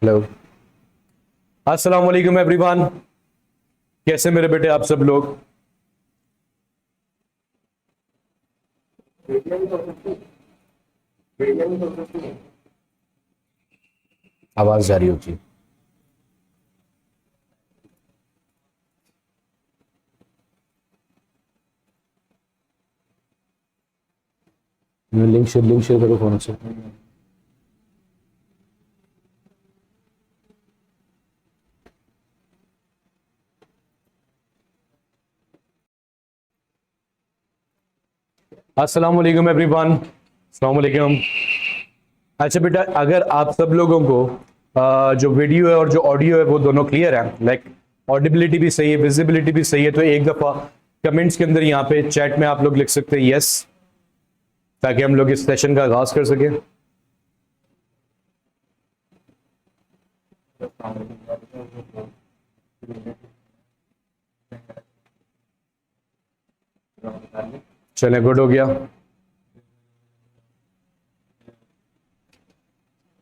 Hello, अस्सलाम वालेकुम everyone. कैसे मेरे बेटे आप सब लोग? आवाज जा रही होती है। लिंक शेयर करो फोन से। अस्सलाम वालेकुम एवरीवन। अस्सलाम वालेकुम। अच्छा बेटा, अगर आप सब लोगों को जो वीडियो है और जो ऑडियो है वो दोनों क्लियर है, लाइक ऑडिबिलिटी भी सही है, विजिबिलिटी भी सही है, तो एक दफा कमेंट्स के अंदर यहाँ पे चैट में आप लोग लिख सकते हैं यस, ताकि हम लोग इस सेशन का आगाज कर सकें। चले, गुड हो गया।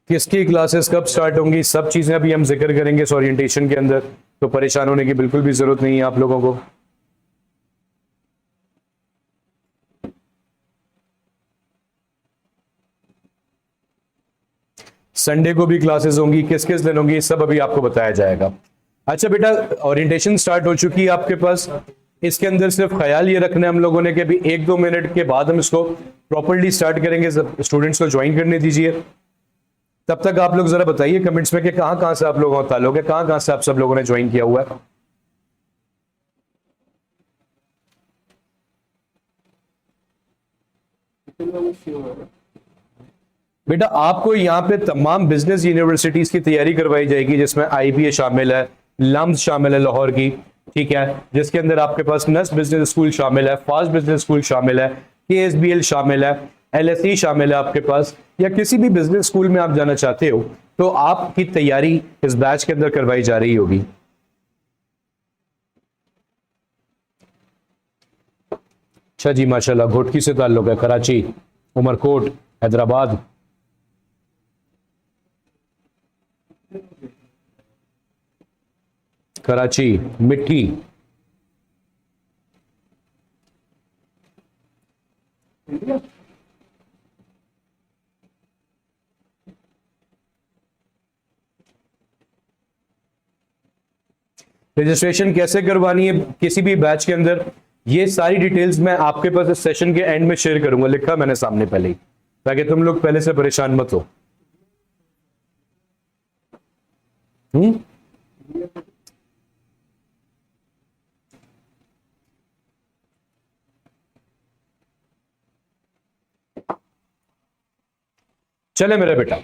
किसकी क्लासेस कब स्टार्ट होंगी, सब चीजें अभी हम जिक्र करेंगे इस ओरिएंटेशन के अंदर, तो परेशान होने की बिल्कुल भी जरूरत नहीं है आप लोगों को। संडे को भी क्लासेस होंगी, किस किस दिन होंगी सब अभी आपको बताया जाएगा। अच्छा बेटा, ओरिएंटेशन स्टार्ट हो चुकी है आपके पास। इसके अंदर सिर्फ ख्याल ये रखना है हम लोगों ने कि अभी 1-2 मिनट के बाद हम इसको प्रॉपर्ली स्टार्ट करेंगे। स्टूडेंट्स को ज्वाइन करने दीजिए। तब तक आप लोग जरा बताइए कमेंट्स में कि कहां कहां से आप लोगों का ताल्लुक है, कहां कहां से आप सब लोगों ने ज्वाइन किया हुआ है। बेटा, आपको यहाँ पे तमाम बिजनेस यूनिवर्सिटीज की तैयारी करवाई जाएगी, जिसमें आईबीए शामिल है, लम्स शामिल है लाहौर की, ठीक है, जिसके अंदर आपके पास नस बिजनेस स्कूल शामिल है, फास्ट बिजनेस स्कूल शामिल है, केएसबीएल शामिल है, एलएसई शामिल है आपके पास, या किसी भी बिजनेस स्कूल में आप जाना चाहते हो तो आपकी तैयारी इस बैच के अंदर करवाई जा रही होगी। अच्छा जी, माशाल्लाह। घोटकी से ताल्लुक है, कराची, उमरकोट, हैदराबाद। कराची, मिट्टी। रजिस्ट्रेशन कैसे करवानी है किसी भी बैच के अंदर, ये सारी डिटेल्स मैं आपके पास इस सेशन के एंड में शेयर करूंगा, लिखा मैंने सामने पहले ही, ताकि तुम लोग पहले से परेशान मत हो। चले मेरे बेटा,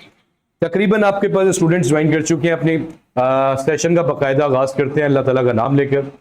तकरीबन आपके पास स्टूडेंट्स ज्वाइन कर चुके हैं। अपने सेशन का बाकायदा आगाज करते हैं अल्लाह ताला का नाम लेकर।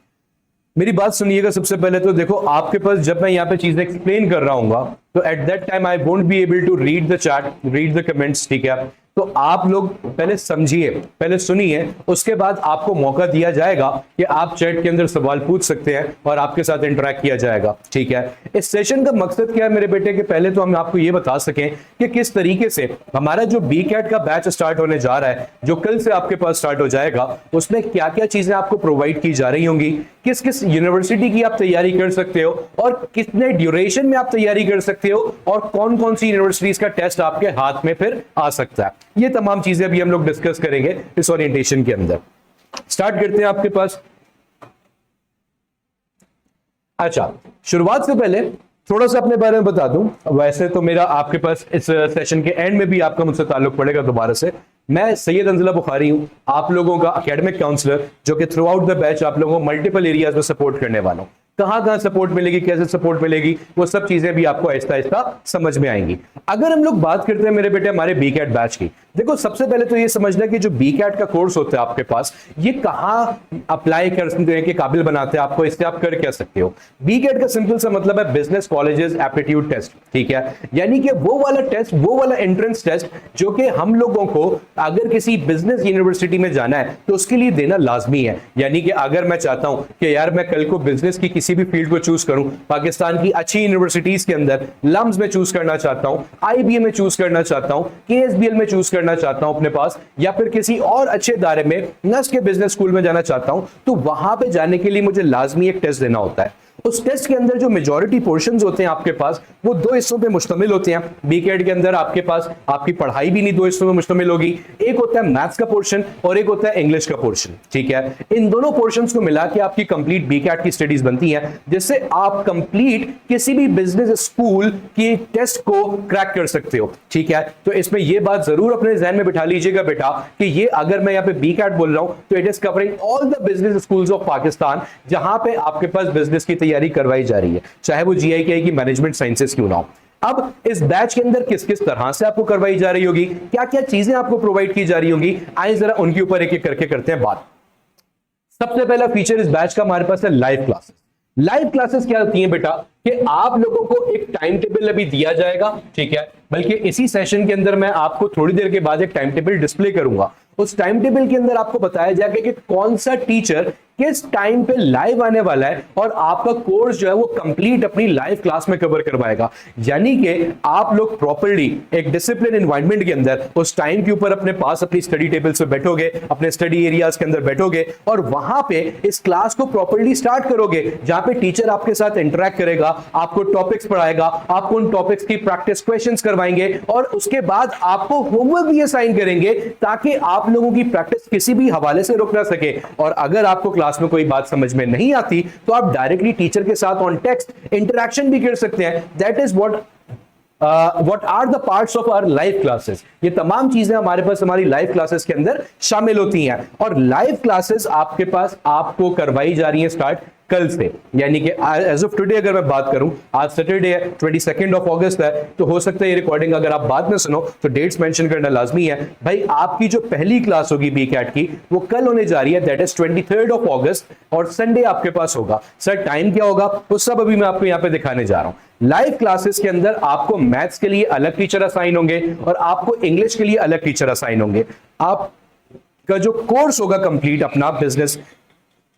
मेरी बात सुनिएगा। सबसे पहले तो देखो, आपके पास जब मैं यहाँ पे चीजें एक्सप्लेन कर रहा हूँ तो at that time I won't be able to read the chat, read the comments, ठीक है। तो आप लोग पहले समझिए, पहले सुनिए, उसके बाद आपको मौका दिया जाएगा कि आप चैट के अंदर सवाल पूछ सकते हैं और आपके साथ इंटरेक्ट किया जाएगा, ठीक है। इस सेशन का मकसद क्या है मेरे बेटे, कि पहले तो हम आपको ये बता सकें कि किस तरीके से हमारा जो बी कैट का बैच स्टार्ट होने जा रहा है, जो कल से आपके पास स्टार्ट हो जाएगा, उसमें क्या क्या चीजें आपको प्रोवाइड की जा रही होंगी, किस किस यूनिवर्सिटी की आप तैयारी कर सकते हो और कितने ड्यूरेशन में आप तैयारी कर सकते हो, और कौन कौन सी यूनिवर्सिटीज का टेस्ट आपके हाथ में फिर आ सकता है। ये तमाम चीजें अभी हम लोग डिस्कस करेंगे इस ओरिएंटेशन के अंदर। स्टार्ट करते हैं आपके पास। अच्छा, शुरुआत से पहले थोड़ा सा अपने बारे में बता दूं। वैसे तो मेरा आपके पास इस सेशन के एंड में भी आपका मुझसे ताल्लुक पड़ेगा दोबारा से। मैं सैयद अंजला बुखारी हूं, आप लोगों का एकेडमिक काउंसलर, जो कि थ्रू आउट द बैच आप लोगों को मल्टीपल एरियाज में सपोर्ट करने वाला हूं। कहां कहां सपोर्ट मिलेगी, कैसे सपोर्ट मिलेगी, वो सब चीजें भी आपको आहिस्ता आहिस्ता समझ में आएंगी। अगर हम लोग बात करते हैं मेरे बेटे हमारे बी कैट बैच की, देखो सबसे पहले तो ये समझना कि जो बी कैट का कोर्स होता है आपके पास, ये कहां अप्लाई करने के काबिल बनाते हैं आपको, इससे आप कर क्या सकते हो। बी कैट का सिंपल सा मतलब है बिजनेस कॉलेजेस एप्टीट्यूड टेस्ट, ठीक है। यानी कि वो वाला टेस्ट, वो वाला एंट्रेंस टेस्ट जो कि हम लोगों को अगर किसी बिजनेस यूनिवर्सिटी में जाना है तो उसके लिए देना लाजमी है। यानी कि अगर मैं चाहता हूं कि यार मैं कल को बिजनेस की किसी किसी भी फील्ड को चूज करूं, पाकिस्तान की अच्छी यूनिवर्सिटीज के अंदर लम्स में चूज करना चाहता हूं, आईबीएम में चूज करना चाहता हूं, केएसबीएल में चूज करना चाहता हूं अपने पास, या फिर किसी और अच्छे इदारे में नस्ट के बिजनेस स्कूल में जाना चाहता हूं, तो वहां पे जाने के लिए मुझे लाजमी एक टेस्ट देना होता है। उस टेस्ट के अंदर जो मेजॉरिटी पोर्शंस होते हैं आपके पास, वो दो हिस्सों पे मुश्तमिल होते हैं। बीकेड के अंदर आपके पास आपकी पढ़ाई भी नहीं दो हिस्सों में मुश्तमिल होगी, एक होता है मैथ्स का पोर्शन और एक होता है इंग्लिश का पोर्शन, ठीक है। इन दोनों पोर्शंस को मिला के आपकी कंप्लीट बीकेड की स्टडीज बनती हैं, जिससे आप कंप्लीट किसी भी बिजनेस स्कूल की टेस्ट को क्रैक कर सकते हो, ठीक है। तो इसमें यह बात जरूर अपने ज़हन में बिठा लीजिएगा बेटा कि ये अगर मैं यहाँ पे बीकेड बोल रहा हूं तो it is covering all the business schools of Pakistan, जहां पे आपके पास बिजनेस की तैयारी करवाई जा रही है, चाहे वो जीआईके की मैनेजमेंट साइंसेस क्यों ना हो। अब इस बैच के अंदर किस किस तरह से आपको करवाई जा रही होगी, क्या क्या चीजें आपको प्रोवाइड की जा रही होगी, आइए जरा उनके ऊपर एक एक करके करते हैं बात। सबसे पहला फीचर इस बैच का हमारे पास है लाइव क्लासेस। लाइव क्लासेस क्या होती हैं बेटा कि आप लोगों को एक टाइम टेबल अभी दिया जाएगा, ठीक है, बल्कि इसी सेशन के अंदर मैं आपको थोड़ी देर के बाद एक टाइम टेबल डिस्प्ले करूंगा। उस टाइम टेबल के अंदर आपको बताया जाएगा कि कौन सा टीचर किस टाइम पे लाइव आने वाला है और आपका कोर्स जो है वो कंप्लीट अपनी लाइव क्लास में कवर करवाएगा। यानी कि आप लोग प्रॉपर्ली एक डिसिप्लिन एनवायरनमेंट के अंदर उस टाइम के ऊपर अपने पास अपनी स्टडी टेबल्स पे बैठोगे, अपने स्टडी एरियाज के अंदर बैठोगे और वहां पे इस क्लास को प्रॉपर्ली स्टार्ट करोगे, जहां पे टीचर आपके साथ इंटरेक्ट करेगा, आपको टॉपिक्स पढ़ाएगा, आपको उन टॉपिक्स की प्रैक्टिस क्वेश्चंस करवाएंगे और उसके बाद आपको होमवर्क भी असाइन करेंगे ताकि आप लोगों की प्रैक्टिस किसी भी हवाले से रुक ना सके। और अगर आपको क्लास में कोई बात समझ में नहीं आती तो आप डायरेक्टली टीचर के साथ ऑन टेक्स्ट इंटरेक्शन भी कर सकते हैं। That is what are the parts of our live classes। ये तमाम चीजें हमारे पास हमारी लाइव क्लासेस के अंदर शामिल होती हैं और लाइव क्लासेस आपके पास आपको करवाई जा रही हैं स्टार्ट कल से, यानी कि एज ऑफ टुडे अगर मैं बात करूं, आज सैटरडे है, 22 अगस्त है, तो हो सकता है ये रिकॉर्डिंग अगर आप बाद में सुनो तो डेट्स मेंशन करना लाजमी है। भाई आपकी जो पहली क्लास होगी बीकेट की वो कल होने जा रही है, दैट इज 23 अगस्त और संडे आपके पास होगा। सर टाइम क्या होगा वो सब अभी मैं आपको यहाँ पे दिखाने जा रहा हूं। लाइव क्लासेस के अंदर आपको मैथ्स के लिए अलग टीचर असाइन होंगे और आपको इंग्लिश के लिए अलग टीचर असाइन होंगे। आपका जो कोर्स होगा कंप्लीट अपना बिजनेस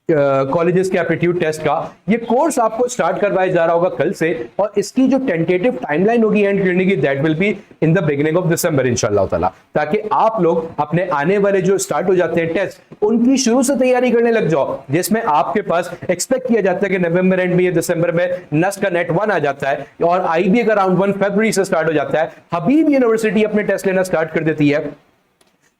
कॉलेजेस के एप्टीट्यूड टेस्ट का, ये कोर्स आपको स्टार्ट करवाया जा रहा होगा कल से और इसकी जो टेंटेटिव टाइमलाइन होगी एंड करने की, that will be in the beginning of December इंशाल्लाह ताला, ताकि आप लोग अपने आने वाले जो स्टार्ट हो जाते हैं टेस्ट उनकी शुरू से तैयारी करने लग जाओ, जिसमें आपके पास एक्सपेक्ट किया जाता है कि नवंबर एंड में या दिसंबर में नस्ट का नेट 1 आ जाता है और आईबी का अराउंड 1 फरवरी से स्टार्ट हो जाता है। हबीब यूनिवर्सिटी अपने टेस्ट लेना स्टार्ट कर देती है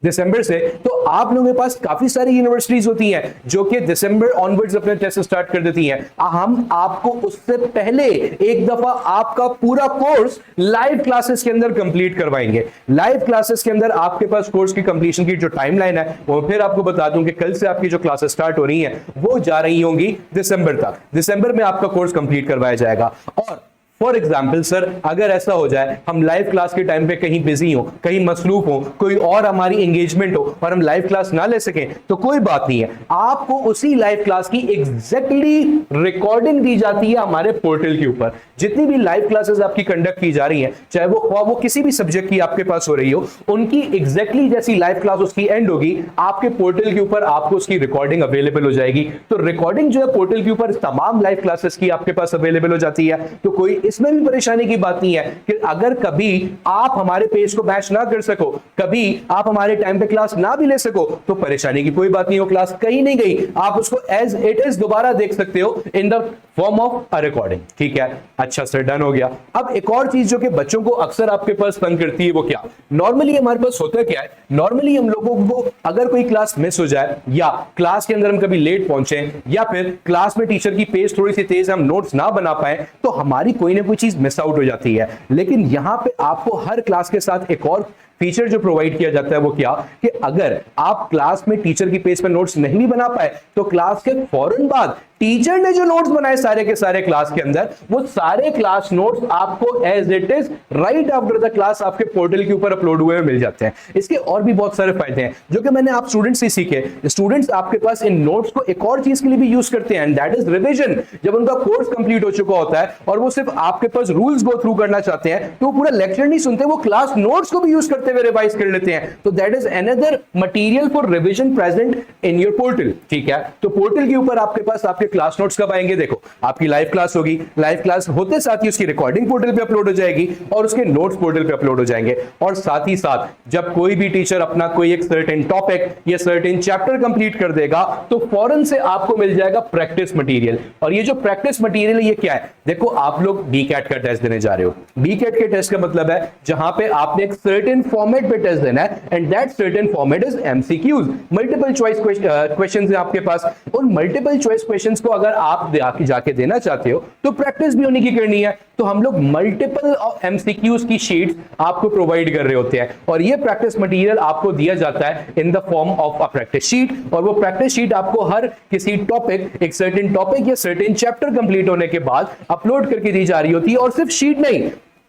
दिसंबर से, तो आप लोगों के पास काफी सारी यूनिवर्सिटीज होती हैं जो कि दिसंबर ऑनवर्ड्स अपने टेस्ट स्टार्ट कर देती हैं। हम आपको उससे पहले एक दफा आपका पूरा कोर्स लाइव क्लासेस के अंदर कंप्लीट करवाएंगे। लाइव क्लासेस के अंदर आपके पास कोर्स की कंप्लीशन की जो टाइमलाइन है वो फिर आपको बता दूं कि कल से आपकी जो क्लासेस स्टार्ट हो रही हैं वो जा रही होंगी दिसंबर तक। दिसंबर में आपका कोर्स कंप्लीट करवाया जाएगा। और फॉर एग्जाम्पल सर अगर ऐसा हो जाए हम लाइव क्लास के टाइम पे कहीं बिजी हो, कहीं मसरूफ हो, कोई और हमारी एंगेजमेंट हो और हम लाइव क्लास ना ले सकें तो कोई बात नहीं है, आपको उसी लाइव क्लास की एग्जैक्टली रिकॉर्डिंग दी जाती है हमारे पोर्टल के ऊपर। जितनी भी लाइव क्लासेस आपकी कंडक्ट की जा रही हैं, चाहे वो किसी भी सब्जेक्ट की आपके पास हो रही हो, उनकी एग्जैक्टली जैसी लाइव क्लास उसकी एंड होगी, आपके पोर्टल के ऊपर आपको उसकी रिकॉर्डिंग अवेलेबल हो जाएगी। तो रिकॉर्डिंग जो है पोर्टल के ऊपर तमाम लाइव क्लासेस की आपके पास अवेलेबल हो जाती है। तो कोई इसमें भी परेशानी की बात नहीं है कि अगर कभी आप हमारे पेज को मैच ना कर सको, कभी आप हमारे टाइम पे क्लास ना भी ले सको, तो परेशानी की कोई बात नहीं हो, क्लास कहीं नहीं गई, आप उसको एज इट इज दोबारा देख सकते हो in the form of a recording. ठीक है, अच्छा सर डन हो गया। अब एक और चीज जो कि बच्चों को अक्सर आपके पास तंग करती है वो क्या, नॉर्मली हमारे पास होता क्या है, नॉर्मली हम लोगों को अगर कोई क्लास मिस हो जाए या क्लास के अंदर हम कभी लेट पहुंचे या फिर क्लास में टीचर की पेस थोड़ी सी तेज हम नोट्स ना बना पाए तो हमारी कोई ना कोई चीज मिस आउट हो जाती है। लेकिन यहां पे आपको हर क्लास के साथ एक और फीचर जो प्रोवाइड किया जाता है वो क्या कि अगर आप क्लास में टीचर की पेज पे नोट्स नहीं भी बना पाए तो क्लास के फौरन बाद टीचर ने जो नोट्स बनाए सारे के सारे क्लास के अंदर, वो सारे क्लास नोट्स आपको as it is right after the class आपके पोर्टल के ऊपर अपलोड हुए मिल जाते हैं। इसके और भी बहुत सारे फायदे हैं जो कि मैंने आप स्टूडेंट्स से सीखे। स्टूडेंट्स आपके पास इन नोट्स को एक और चीज के लिए भी यूज करते हैं, दैट इज रिविजन। जब उनका कोर्स कंप्लीट हो चुका होता है और वो सिर्फ आपके पास रूल्स गो थ्रू करना चाहते हैं तो वो पूरा लेक्चर नहीं सुनते, वो क्लास नोट्स को भी यूज करते हुए रिवाइज कर लेते हैं। तो that is another material for revision present in your portal. ठीक है, तो पोर्टल के ऊपर आपके पास आपके क्लास नोट्स कब आएंगे? देखो आपकी लाइव क्लास होगी, लाइव क्लास होते साथ ही उसकी रिकॉर्डिंग पोर्टल पे अपलोड हो जाएगी और उसके नोट्स पोर्टल पे अपलोड हो जाएंगे। और साथ ही साथ जब कोई भी टीचर अपना कोई एक सर्टेन टॉपिक या सर्टेन चैप्टर कंप्लीट कर देगा तो फौरन से आपको मिल जाएगा प्रैक्टिस मटेरियल। और ये जो प्रैक्टिस मटेरियल ये क्या है? देखो आप लोग बीकैट का टेस्ट देने जा रहे हो। बीकैट के टेस्ट का मतलब है जहां पे आपने एक सर्टेन फॉर्मेट पे टेस्ट देना है and that certain format is MCQs, multiple choice questions है आपके पास। उन मल्टीपल चॉइस क्वेश्चंस को अगर आप जाके देना चाहते हो तो प्रैक्टिस भी होने की करनी है। तो हम लोग मल्टीपल एमसीक्यूज की शीट्स आपको प्रोवाइड कर रहे होते हैं और ये प्रैक्टिस मटेरियल आपको दिया जाता है in the form of a practice sheet. और वो प्रैक्टिस शीट आपको हर किसी टॉपिक, एक सर्टेन टॉपिक या सर्टेन चैप्टर कंप्लीट होने के बाद अपलोड करके दी जा रही होती है। और सिर्फ शीट नहीं,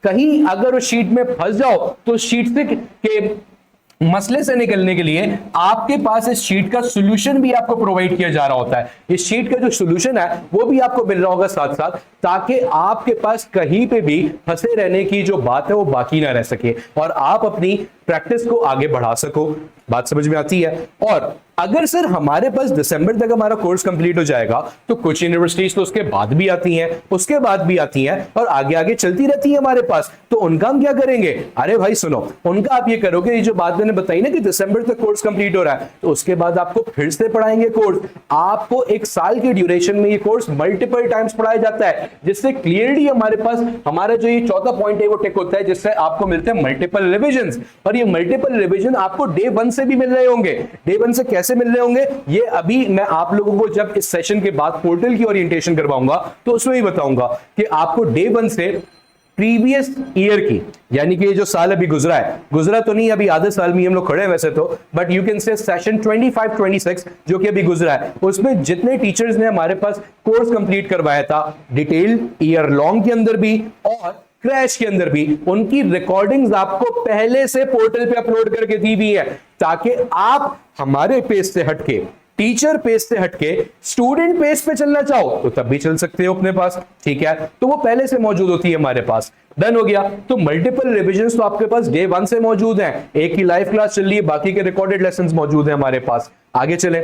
कहीं अगर उस शीट में फंस जाओ तो शीट से के मसले से निकलने के लिए आपके पास इस शीट का सॉल्यूशन भी आपको प्रोवाइड किया जा रहा होता है। इस शीट का जो सॉल्यूशन है वो भी आपको मिल रहा होगा साथ साथ, ताकि आपके पास कहीं पे भी फंसे रहने की जो बात है वो बाकी ना रह सके और आप अपनी प्रैक्टिस को आगे बढ़ा सको। बात समझ में आती है? और अगर सर हमारे पास दिसंबर तक हमारा कोर्स कंप्लीट हो जाएगा तो कुछ यूनिवर्सिटीज तो उसके बाद भी आती हैं, उसके बाद भी आती हैं और आगे आगे चलती रहती है हमारे पास, तो उनका हम क्या करेंगे? अरे भाई सुनो, उनका आप ये करोगे, ये जो बात मैंने बताई ना कि दिसंबर तक कोर्स कंप्लीट हो रहा है तो उसके बाद आपको फिर से पढ़ाएंगे कोर्स। आपको एक साल के ड्यूरेशन में ये कोर्स मल्टीपल टाइम्स पढ़ाया जाता है, जिससे क्लियरली हमारे पास हमारा जो ये चौथा पॉइंट है वो टिक होता है, जिससे आपको मिलते हैं मल्टीपल रिविजन। और ये मल्टीपल रिविजन आपको डे 1 से भी मिल रहे होंगे। डे 1 से कैसे मिल रहे होंगे ये अभी मैं आप लोगों को जब इस सेशन के बाद पोर्टल की ओरिएंटेशन करवाऊंगा तो उसमें ही बताऊंगा कि आपको डे 1 से प्रीवियस ईयर की, यानी कि ये जो साल अभी गुजरा है, गुजरा तो नहीं अभी आधे साल में हम लोग खड़े हैं वैसे तो, but you can say session 25-26 जो कि अभी गुजरा है, उसमें जितने टीचर्स ने हमारे पास कोर्स कंप्लीट करवाया था डिटेल ईयर लॉन्ग के अंदर भी और क्रैश के अंदर भी, उनकी रिकॉर्डिंग्स आपको पहले से पोर्टल पे अपलोड करके दी हुई है, ताकि आप हमारे पेज से हटके, टीचर पेज से हटके स्टूडेंट पेज पे चलना चाहो तो तब भी चल सकते हो अपने पास। ठीक है, तो वो पहले से मौजूद होती है हमारे पास। डन हो गया। तो मल्टीपल रिविजन्स तो आपके पास डे 1 से मौजूद हैं, एक ही लाइव क्लास चल रही है, बाकी के रिकॉर्डेड लेसन्स मौजूद हैं हमारे पास। आगे चले,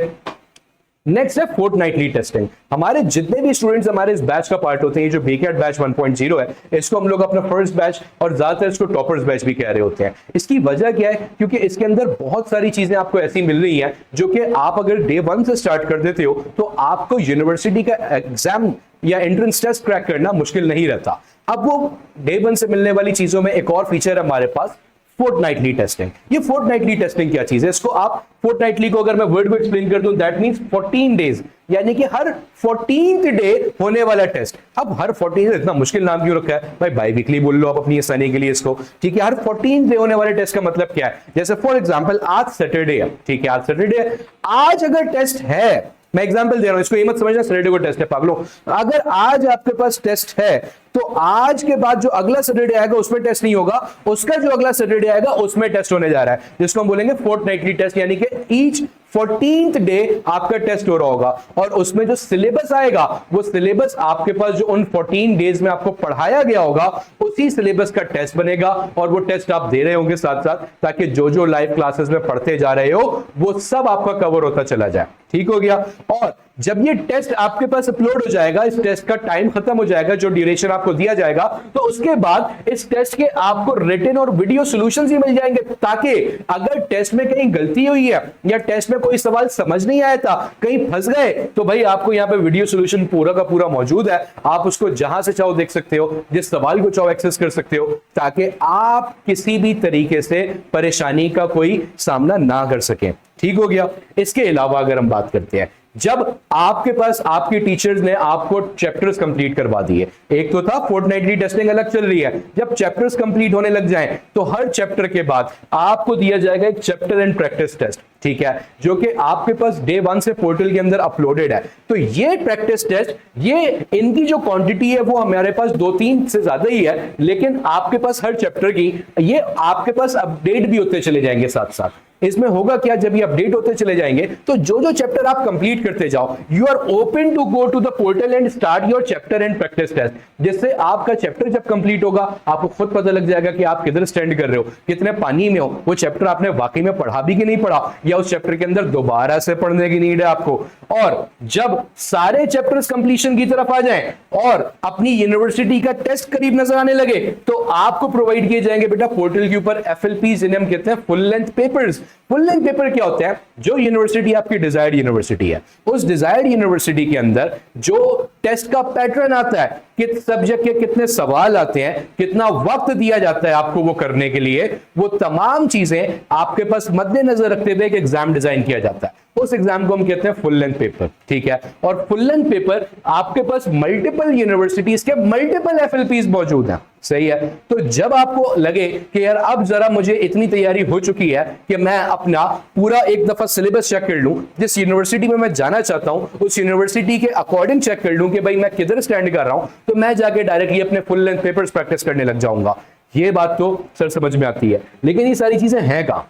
नेक्स्ट है फोर्टनाइटली टेस्टिंग। हमारे जितने भी स्टूडेंट्स हमारे इस बैच का पार्ट होते हैं, जो बीकेट बैच 1.0 है, इसको हम लोग अपना फर्स्ट बैच और ज्यादातर इसको टॉपर्स बैच भी कह रहे होते हैं। इसकी वजह क्या है? क्योंकि इसके अंदर बहुत सारी चीजें आपको ऐसी मिल रही हैं जो कि आप अगर डे 1 से स्टार्ट कर देते हो तो आपको यूनिवर्सिटी का एग्जाम या एंट्रेंस टेस्ट क्रैक करना मुश्किल नहीं रहता। अब वो डे 1 से मिलने वाली चीजों में एक और फीचर है हमारे पास, फोर्टनाइटली टेस्टिंग। ये फोर्टनाइटली टेस्टिंग क्या चीज है? इसको आप फोर्टनाइटली को अगर मैं वर्ड को एक्सप्लेन कर दूं, दैट मींस 14 डेज, यानी कि हर 14th डे होने वाला टेस्ट। अब हर 14 इतना मुश्किल नाम क्यों रखा है भाई? बाई वीकली बोल लो आप अपनी आसानी के लिए इसको। ठीक है, हर 14th डे होने वाले टेस्ट का मतलब क्या है? जैसे फॉर एग्जांपल आज सैटरडे है, ठीक है, आज सैटरडे है, आज अगर टेस्ट है, मैं एग्जांपल दे रहा हूं, इसको ये मत समझना सैटरडे को टेस्ट है पागलों। अगर आज आपके पास टेस्ट है तो आज के बाद जो अगला सैटरडे आएगा उसमें टेस्ट नहीं होगा, उसका जो अगला सैटरडे आएगा उसमें टेस्ट होने जा रहा है, जिसको हम बोलेंगे फोर्टनाइटली टेस्ट, यानी कि ईच 14th डे आपका टेस्ट हो रहा होगा। और उसमें जो सिलेबस आएगा वो सिलेबस आपके पास जो उन 14 डेज में आपको पढ़ाया गया होगा उसी सिलेबस का टेस्ट बनेगा और वो टेस्ट आप दे रहे होंगे साथ साथ, ताकि जो जो लाइव क्लासेस में पढ़ते जा रहे हो वो सब आपका कवर होता चला जाए। ठीक हो गया। और जब ये टेस्ट आपके पास अपलोड हो जाएगा, इस टेस्ट का टाइम खत्म हो जाएगा, जो ड्यूरेशन आपको दिया जाएगा, तो उसके बाद इस टेस्ट के आपको रिटन और वीडियो सॉल्यूशंस ही मिल जाएंगे, ताकि अगर टेस्ट में कहीं गलती हुई है या टेस्ट में कोई सवाल समझ नहीं आया था, कहीं फंस गए, तो भाई आपको यहाँ पे वीडियो सॉल्यूशन पूरा का पूरा मौजूद है। आप उसको जहां से चाहो देख सकते हो, जिस सवाल को चाहो एक्सेस कर सकते हो, ताकि आप किसी भी तरीके से परेशानी का कोई सामना ना कर सकें। ठीक हो गया। इसके अलावा अगर हम बात करते हैं, जब आपके पास आपके टीचर्स ने आपको चैप्टर्स कंप्लीट करवा दिए, एक तो था फोर्टनाइटली टेस्टिंग अलग चल रही है, जब चैप्टर्स कंप्लीट होने लग जाएं तो हर चैप्टर के बाद आपको दिया जाएगा एक चैप्टर एंड प्रैक्टिस टेस्ट, ठीक है, जो कि आपके पास डे 1 से पोर्टल के अंदर अपलोडेड है। तो ये प्रैक्टिस टेस्ट, ये इनकी जो क्वांटिटी है वो हमारे पास 2-3 से ज्यादा ही है, लेकिन आपके पास हर चैप्टर की ये आपके पास अपडेट भी होते चले जाएंगे साथ साथ। इसमें होगा क्या, जब ये अपडेट होते चले जाएंगे तो जो जो चैप्टर आप कंप्लीट करते जाओ, you are open to go to the portal and start your chapter and practice test, जिससे आपका चैप्टर जब कंप्लीट होगा आपको खुद पता लग जाएगा कि आप किधर स्टैंड कर रहे हो, कितने पानी में हो, वो चैप्टर आपने वाकई में पढ़ा भी कि नहीं पढ़ा, या उस चैप्टर के अंदर दोबारा से पढ़ने की नीड है आपको। और जब सारे चैप्टर्स कंप्लीशन की तरफ आ जाएं और अपनी यूनिवर्सिटी का टेस्ट करीब नजर आने लगे तो आपको प्रोवाइड किए जाएंगे बेटा पोर्टल के ऊपर FLP, जिन्हें हम कहते हैं full length papers. Full length paper क्या होते हैं? जो यूनिवर्सिटी आपकी डिजायर्ड यूनिवर्सिटी है, उस डिजायर्ड यूनिवर्सिटी के अंदर जो टेस्ट का पैटर्न आता है, किस सब्जेक्ट के कितने सवाल आते हैं, कितना वक्त दिया जाता है आपको वो करने के लिए, वो तमाम चीजें आपके पास मद्देनजर रखते हुए एक एग्जाम डिजाइन किया जाता है। उस एग्जाम को हम कहते हैं फुल लेंथ पेपर, ठीक है। और फुल लेंथ पेपर आपके पास मल्टीपल यूनिवर्सिटीज के मल्टीपल FLPs मौजूद हैं, सही है। तो जब आपको लगे कि यार अब जरा मुझे इतनी तैयारी हो चुकी है कि मैं अपना पूरा एक दफा सिलेबस चेक कर लूं, जिस यूनिवर्सिटी में मैं जाना चाहता हूं उस यूनिवर्सिटी के अकॉर्डिंग चेक कर लूं कि भाई मैं किधर स्टैंड कर रहा हूं, तो मैं जाके डायरेक्टली अपने फुल लेंथ पेपर्स प्रैक्टिस करने लग जाऊंगा। ये बात तो सर समझ में आती है, लेकिन ये सारी चीजें हैं कहां?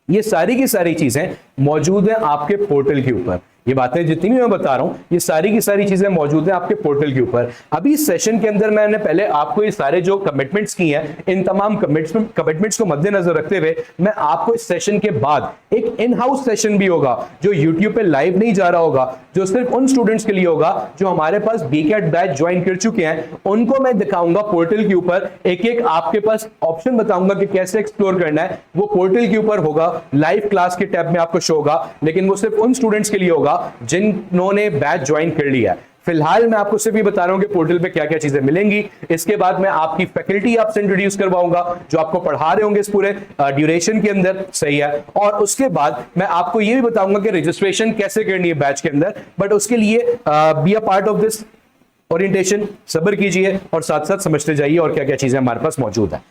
ये सारी की सारी चीजें मौजूद हैं आपके पोर्टल के ऊपर। ये बातें जितनी भी मैं बता रहा हूं ये सारी की सारी चीजें मौजूद हैं आपके पोर्टल के ऊपर। अभी इस सेशन के अंदर मैंने पहले आपको ये सारे जो कमिटमेंट्स की हैं, इन तमाम कमिटमेंट्स को मद्देनजर रखते हुए मैं आपको इस सेशन के बाद एक इन हाउस सेशन भी होगा जो यूट्यूब पे लाइव नहीं जा रहा होगा, जो सिर्फ उन स्टूडेंट्स के लिए होगा जो हमारे पास BCAT बैच ज्वाइन कर चुके हैं। उनको मैं दिखाऊंगा पोर्टल के ऊपर, एक एक आपके पास ऑप्शन बताऊंगा कि कैसे एक्सप्लोर करना है। वो पोर्टल के ऊपर होगा, लाइव क्लास के टैब में आपको शो होगा, लेकिन वो सिर्फ उन स्टूडेंट्स के लिए होगा जिन्होंने बैच ज्वाइन कर लिया है। फिलहाल मैं आपको सिर्फ ये बता रहा हूं कि पोर्टल पे क्या क्या चीजें मिलेंगी। इसके बाद मैं आपकी फैकल्टी आपसे इंट्रोड्यूस करवाऊंगा जो आपको पढ़ा रहे होंगे इस पूरे ड्यूरेशन के अंदर, सही है। और उसके बाद मैं आपको ये भी बताऊंगा कि रजिस्ट्रेशन कैसे करनी है बैच के अंदर, बट उसके लिए be a part of this orientation, सब्र कीजिए और साथ साथ समझते जाइए और क्या क्या चीजें हमारे पास मौजूद है।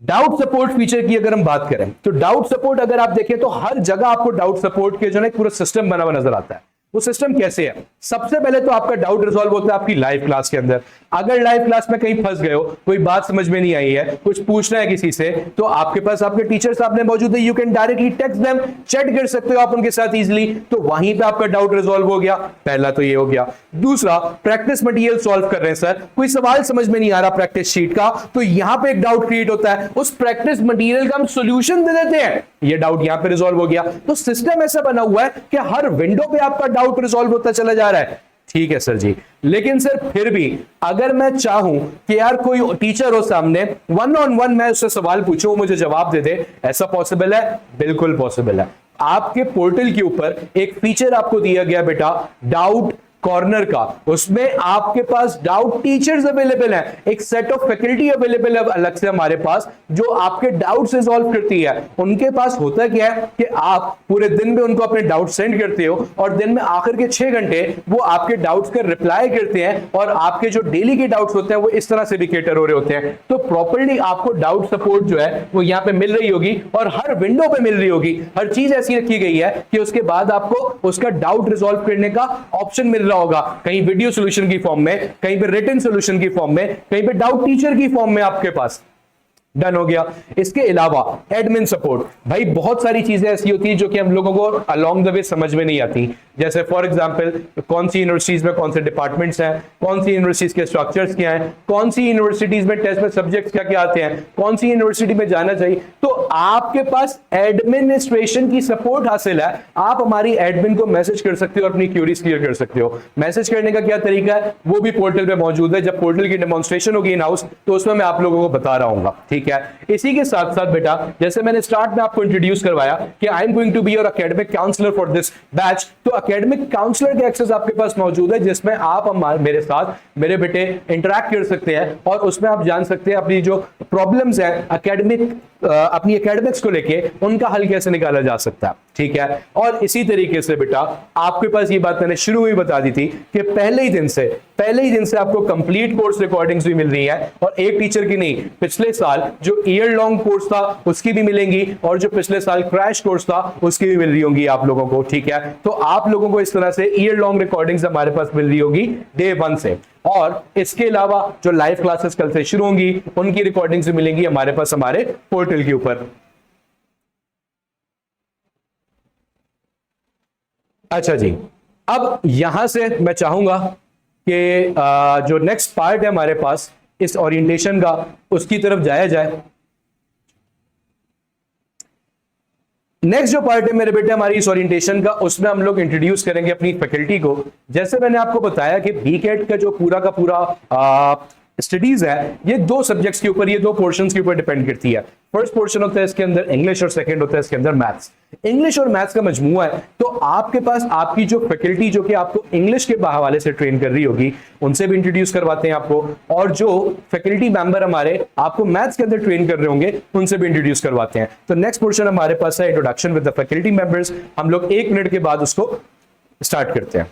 डाउट सपोर्ट फीचर की अगर हम बात करें तो डाउट सपोर्ट अगर आप देखें तो हर जगह आपको डाउट सपोर्ट के जो है पूरा सिस्टम बना हुआ नजर आता है। वो सिस्टम कैसे है? सबसे पहले तो आपका डाउट रिजॉल्व होता है आपकी लाइव क्लास के अंदर। अगर लाइव क्लास में कहीं फंस गए हो, कोई बात समझ में नहीं आई है, कुछ पूछना है किसी से, तो आपके पास आपके टीचर सामने मौजूद है, you can directly text them, chat कर सकते हो आप उनके साथ इजीली, तो वहीं पे आपका डाउट रिजॉल्व हो गया। पहला तो ये हो गया। दूसरा, प्रैक्टिस मटेरियल सॉल्व कर रहे हैं सर, कोई सवाल समझ में नहीं आ रहा प्रैक्टिस शीट का, तो यहां पे एक डाउट क्रिएट होता है, उस प्रैक्टिस मटेरियल का हम सॉल्यूशन दे देते हैं, ये डाउट यहां पे रिजॉल्व हो गया। तो सिस्टम ऐसा बना हुआ है कि हर विंडो पे आपका डाउट रिजॉल्व होता चला जा रहा है। ठीक है सर जी, लेकिन सर फिर भी अगर मैं चाहूं कि यार कोई टीचर हो सामने, 1-on-1 मैं उससे सवाल पूछूं, मुझे जवाब दे दे, ऐसा पॉसिबल है? बिल्कुल पॉसिबल है। आपके पोर्टल के ऊपर एक फीचर आपको दिया गया बेटा डाउट कॉर्नर का, उसमें आपके पास डाउट टीचर्स अवेलेबल हैं, एक सेट ऑफ फैकल्टी अवेलेबल है अलग से हमारे पास जो आपके डाउट्स रिजॉल्व करती है। उनके पास होता क्या है कि आप पूरे दिन में उनको अपने डाउट सेंड करते हो और दिन में आखिर के 6 घंटे वो आपके डाउट्स का रिप्लाई करते हैं और आपके जो डेली के डाउट्स होते हैं वो इस तरह से भी कैटर हो रहे होते हैं। तो प्रॉपर्ली आपको डाउट सपोर्ट जो है वो यहाँ पे मिल रही होगी और हर विंडो पे मिल रही होगी। हर चीज ऐसी रखी गई है कि उसके बाद आपको उसका डाउट रिजॉल्व करने का ऑप्शन मिल रहा होगा, कहीं वीडियो सॉल्यूशन की फॉर्म में, कहीं पे रिटन सॉल्यूशन की फॉर्म में, कहीं पे डाउट टीचर की फॉर्म में आपके पास। डन हो गया। इसके अलावा एडमिन सपोर्ट, भाई बहुत सारी चीजें ऐसी होती है जो कि हम लोगों को अलोंग द वे समझ में नहीं आती, जैसे फॉर एग्जांपल कौन सी यूनिवर्सिटीज में कौन से डिपार्टमेंट्स हैं, कौन सी यूनिवर्सिटीज के स्ट्रक्चर्स क्या हैं, कौन सी यूनिवर्सिटीज में टेस्ट में सब्जेक्ट्स क्या क्या आते हैं, कौन सी यूनिवर्सिटी में जाना चाहिए। तो आपके पास एडमिनिस्ट्रेशन की सपोर्ट हासिल है, आप हमारी एडमिन को मैसेज कर सकते हो और अपनी क्यूरीज क्लियर कर सकते हो। मैसेज करने का क्या तरीका है वो भी पोर्टल पे मौजूद है, जब पोर्टल की डेमोन्स्ट्रेशन होगी इन हाउस तो उसमें मैं आप लोगों को बता रहा हूँ। ठीक है, इसी के साथ साथ बेटा जैसे मैंने स्टार्ट में आपको इंट्रोड्यूस करवाया कि I am going to be your academic counsellor for this batch, तो एकेडमिक काउंसलर का एक्सेस आपके पास मौजूद है जिसमें आप मेरे साथ मेरे बेटे इंटरैक्ट कर सकते हैं और उसमें आप जान सकते हैं अपनी जो प्रॉब्लम्स है एकेडमिक अपनी एकेडमिक्स को लेके उनका हल कैसे निकाला जा सकता है। ठीक है, और इसी तरीके से बेटा आपके पास ये बात मैंने शुरू में बता दी थी कि पहले ही दिन से आपको कंप्लीट कोर्स रिकॉर्डिंग्स भी मिल रही है और एक टीचर की नहीं, पिछले साल जो ईयर लॉन्ग कोर्स था उसकी भी मिलेंगी और जो पिछले साल क्रैश कोर्स था उसकी भी मिल रही होंगी आप लोगों को। ठीक है, तो आप लोगों को इस तरह से ईयर लॉन्ग रिकॉर्डिंग्स हमारे पास मिल रही होगी डे 1 से, और इसके अलावा जो लाइव क्लासेस कल से शुरू होंगी उनकी रिकॉर्डिंग्स भी मिलेंगी हमारे पास हमारे पोर्टल के ऊपर। अच्छा जी, अब यहां से मैं चाहूंगा कि जो नेक्स्ट पार्ट है हमारे पास इस ओरिएंटेशन का उसकी तरफ जाया जाए। नेक्स्ट जो पार्ट है मेरे बेटे हमारी इस ओरिएंटेशन का, उसमें हम लोग इंट्रोड्यूस करेंगे अपनी फैकल्टी को। जैसे मैंने आपको बताया कि बीकेट का जो पूरा का पूरा स्टडीज है, ये दो सब्जेक्ट्स के ऊपर, ये दो पोर्शंस के ऊपर डिपेंड करती है। फर्स्ट पोर्शन होता है इसके अंदर इंग्लिश और सेकंड होता है इसके अंदर मैथ्स। इंग्लिश और मैथ्स का मजमूआ है, तो आपके पास आपकी जो फैकल्टी जो कि आपको इंग्लिश के हवाले से ट्रेन कर रही होगी, उनसे भी इंट्रोड्यूस करवाते हैं आपको, और जो फैकल्टी मेंबर हमारे आपको मैथ्स के अंदर ट्रेन कर रहे होंगे उनसे भी इंट्रोड्यूस करवाते हैं। तो नेक्स्ट पोर्शन हमारे पास है introduction with the faculty members. हम लोग 1 मिनट के बाद उसको स्टार्ट करते हैं।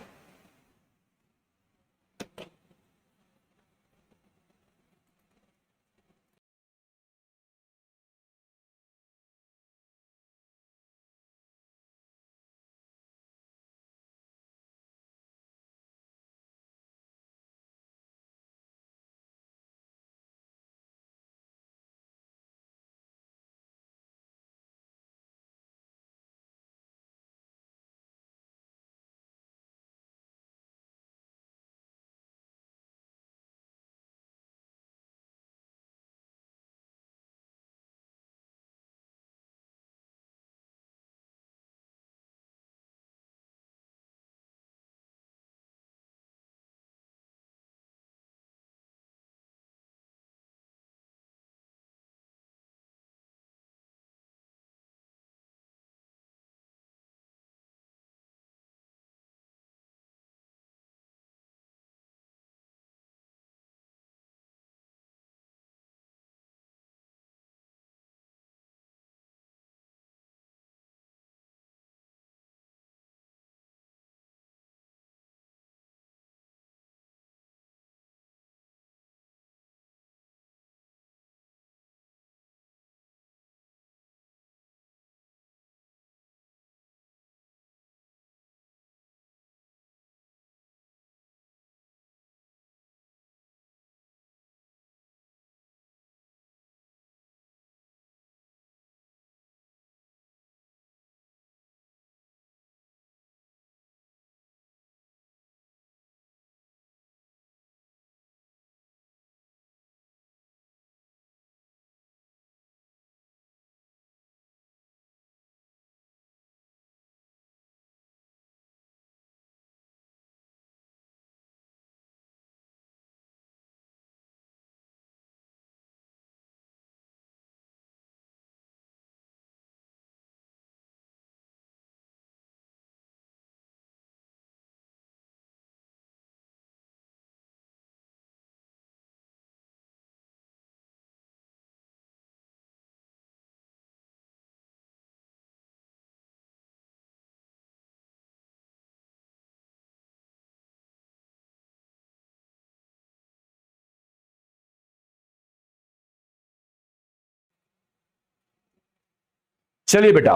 चलिए बेटा,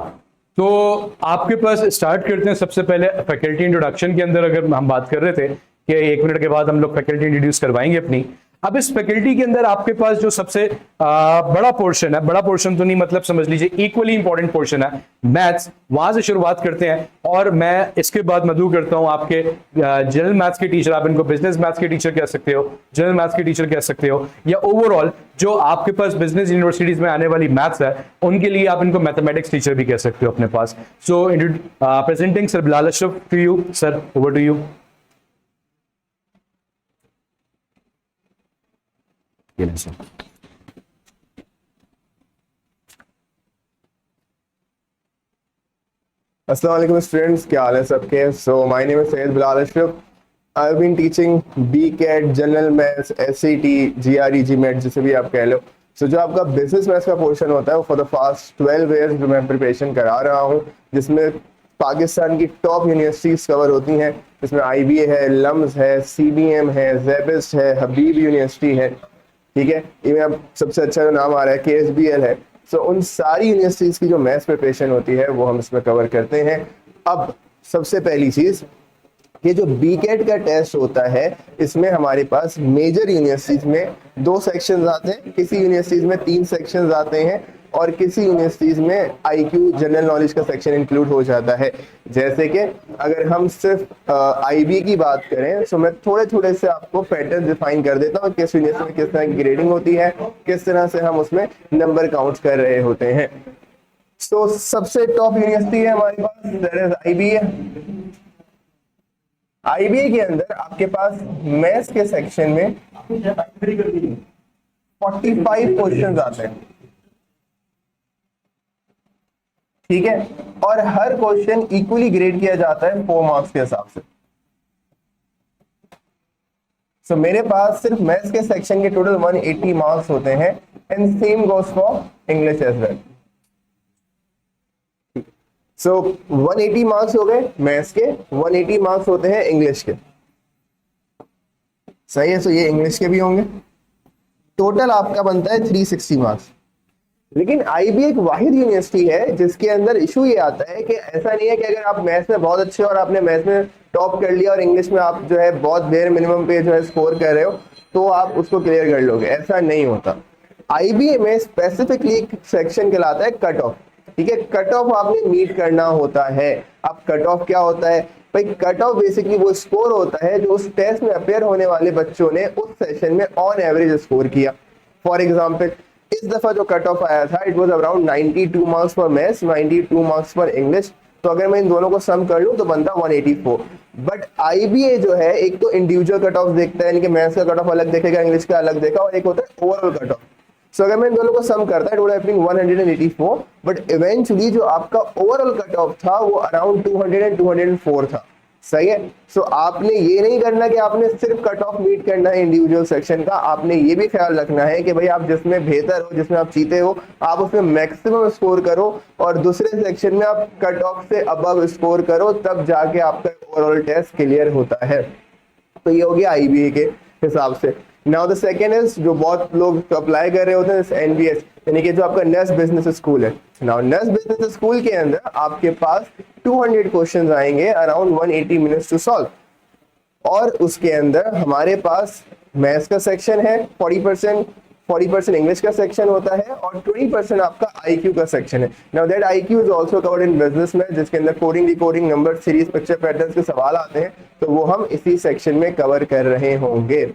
तो आपके पास स्टार्ट करते हैं। सबसे पहले फैकल्टी इंट्रोडक्शन के अंदर अगर हम बात कर रहे थे कि 1 मिनट के बाद हम लोग फैकल्टी इंट्रोड्यूस करवाएंगे अपनी। अब इस फैकल्टी के अंदर आपके पास जो सबसे बड़ा पोर्शन है, बड़ा पोर्शन तो नहीं मतलब समझ लीजिए इक्वली इंपॉर्टेंट पोर्शन है मैथ्स, वहां से शुरुआत करते हैं। और मैं इसके बाद मधु करता हूं आपके जनरल मैथ्स के टीचर, आप इनको बिजनेस मैथ्स के टीचर कह सकते हो, जनरल मैथ्स के टीचर कह सकते हो, या ओवरऑल जो आपके पास बिजनेस यूनिवर्सिटीज में आने वाली मैथ्स है उनके लिए आप इनको मैथमेटिक्स टीचर भी कह सकते हो अपने पास। So presenting sir Bilal Ashraf to you sir, over to you. अस्सलाम वालेकुम स्टूडेंट्स, क्या हाल है सबके। So my name is Syed Bilal Ashraf. I have been teaching BCAT, general maths, SCT, GRE, GMAT, जिसे भी आप कह लो। सो जो आपका बिजनेस मैथ्स का पोर्शन होता है वो फॉर द पास्ट 12 ईयर्स जो मैं प्रिपरेशन करा रहा हूँ, जिसमें पाकिस्तान की टॉप यूनिवर्सिटीज कवर होती हैं, जिसमें आईबीए है, लम्स है, सीबीएम है, ज़ेबिस्ट है, हबीब यूनिवर्सिटी है, ठीक है, इनमें अब सबसे अच्छा जो नाम आ रहा है केएसबीएल है। सो उन सारी यूनिवर्सिटीज की जो मैथ्स प्रिपरेशन होती है वो हम इसमें कवर करते हैं। अब सबसे पहली चीज, ये जो बीकेट का टेस्ट होता है इसमें हमारे पास मेजर यूनिवर्सिटीज में 2 सेक्शंस आते हैं, किसी यूनिवर्सिटीज में 3 सेक्शंस आते हैं, और किसी यूनिवर्सिटीज में आईक्यू जनरल नॉलेज का सेक्शन इंक्लूड हो जाता है। जैसे कि अगर हम सिर्फ आईबी की बात करें तो मैं थोड़े थोड़े से आपको पैटर्न डिफाइन कर देता हूँ, किस यूनिवर्सिटी में किस तरह की ग्रेडिंग होती है, किस तरह से हम उसमें नंबर काउंट कर रहे होते हैं। तो सबसे टॉप यूनिवर्सिटी है हमारे पास, दैट इज आईबीए। आईबीए के अंदर आपके पास मैथ्स के सेक्शन में 45 क्वेश्चन आते हैं, ठीक है, और हर क्वेश्चन इक्वली ग्रेड किया जाता है 4 मार्क्स के हिसाब से। सो मेरे पास सिर्फ मैथ्स के सेक्शन के टोटल 180 मार्क्स होते हैं, and same goes for English as well. So 180 marks हो गए मैथ्स के, 180 मार्क्स होते हैं इंग्लिश के, सही है। सो ये इंग्लिश के भी होंगे, टोटल आपका बनता है 360 मार्क्स। लेकिन आईबी एक वाहिद यूनिवर्सिटी है जिसके अंदर इशू ये आता है कि ऐसा नहीं है कि अगर आप मैथ्स में बहुत अच्छे हो और आपने मैथ्स में टॉप कर लिया और इंग्लिश में आप जो है बहुत बेयर मिनिमम पे जो है स्कोर कर रहे हो तो आप उसको क्लियर कर लोगे, ऐसा नहीं होता। आईबी में स्पेसिफिकली एक सेक्शन कहलाता है कट ऑफ, ठीक है, कट ऑफ आपने मीट करना होता है। अब कट ऑफ क्या होता है भाई? कट ऑफ बेसिकली वो स्कोर होता है जो उस टेस्ट में अपेयर होने वाले बच्चों ने उस सेशन में ऑन एवरेज स्कोर किया। फॉर एग्जाम्पल इस दफा जो कट ऑफ आया था it was around 92 marks for maths, 92 marks for English. तो अगर मैं इन दोनों को सम कर लूं तो बनता 184। बट आईबीए जो है एक तो इंडिविजुअल कट ऑफ देखता है, यानी कि मैथ्स का कट ऑफ अलग देखेगा, इंग्लिश का अलग देखा, और एक होता है ओवरऑल कट ऑफ। सो अगर मैं इन दोनों को सम करता है it would have been 184, but eventually जो आपका ओवरऑल कट ऑफ था वो अराउंड 200 एंड 204 था, सही है। सो आपने ये नहीं करना कि आपने सिर्फ कट ऑफ मीट करना है इंडिविजुअल सेक्शन का, आपने ये भी ख्याल रखना है कि भाई आप जिसमें बेहतर हो, जिसमें आप चीते हो, आप उसमें मैक्सिमम स्कोर करो और दूसरे सेक्शन में आप कट ऑफ से अबव स्कोर करो, तब जाके आपका ओवरऑल टेस्ट क्लियर होता है। तो ये हो गया आईबीए के हिसाब से। नाउ द सेकंड इज जो बहुत लोग अप्लाई कर रहे होते हैं एनबीएस, यानी कि जो आपका नेस्ट बिजनेस स्कूल है। नाउ नेस्ट बिजनेस स्कूल के अंदर आपके पास 200 क्वेश्चंस आएंगे, अराउंड 180 मिनट्स टू सॉल्व, और उसके अंदर हमारे पास मैथ्स का सेक्शन है 40% इंग्लिश का सेक्शन होता है, और 20% आपका आईक्यू का सेक्शन है। Now that IQ is also covered in business में, जिसके अंदर coding, decoding, number series, picture patterns के सवाल आते हैं, तो वो हम इसी सेक्शन में कवर कर रहे होंगे,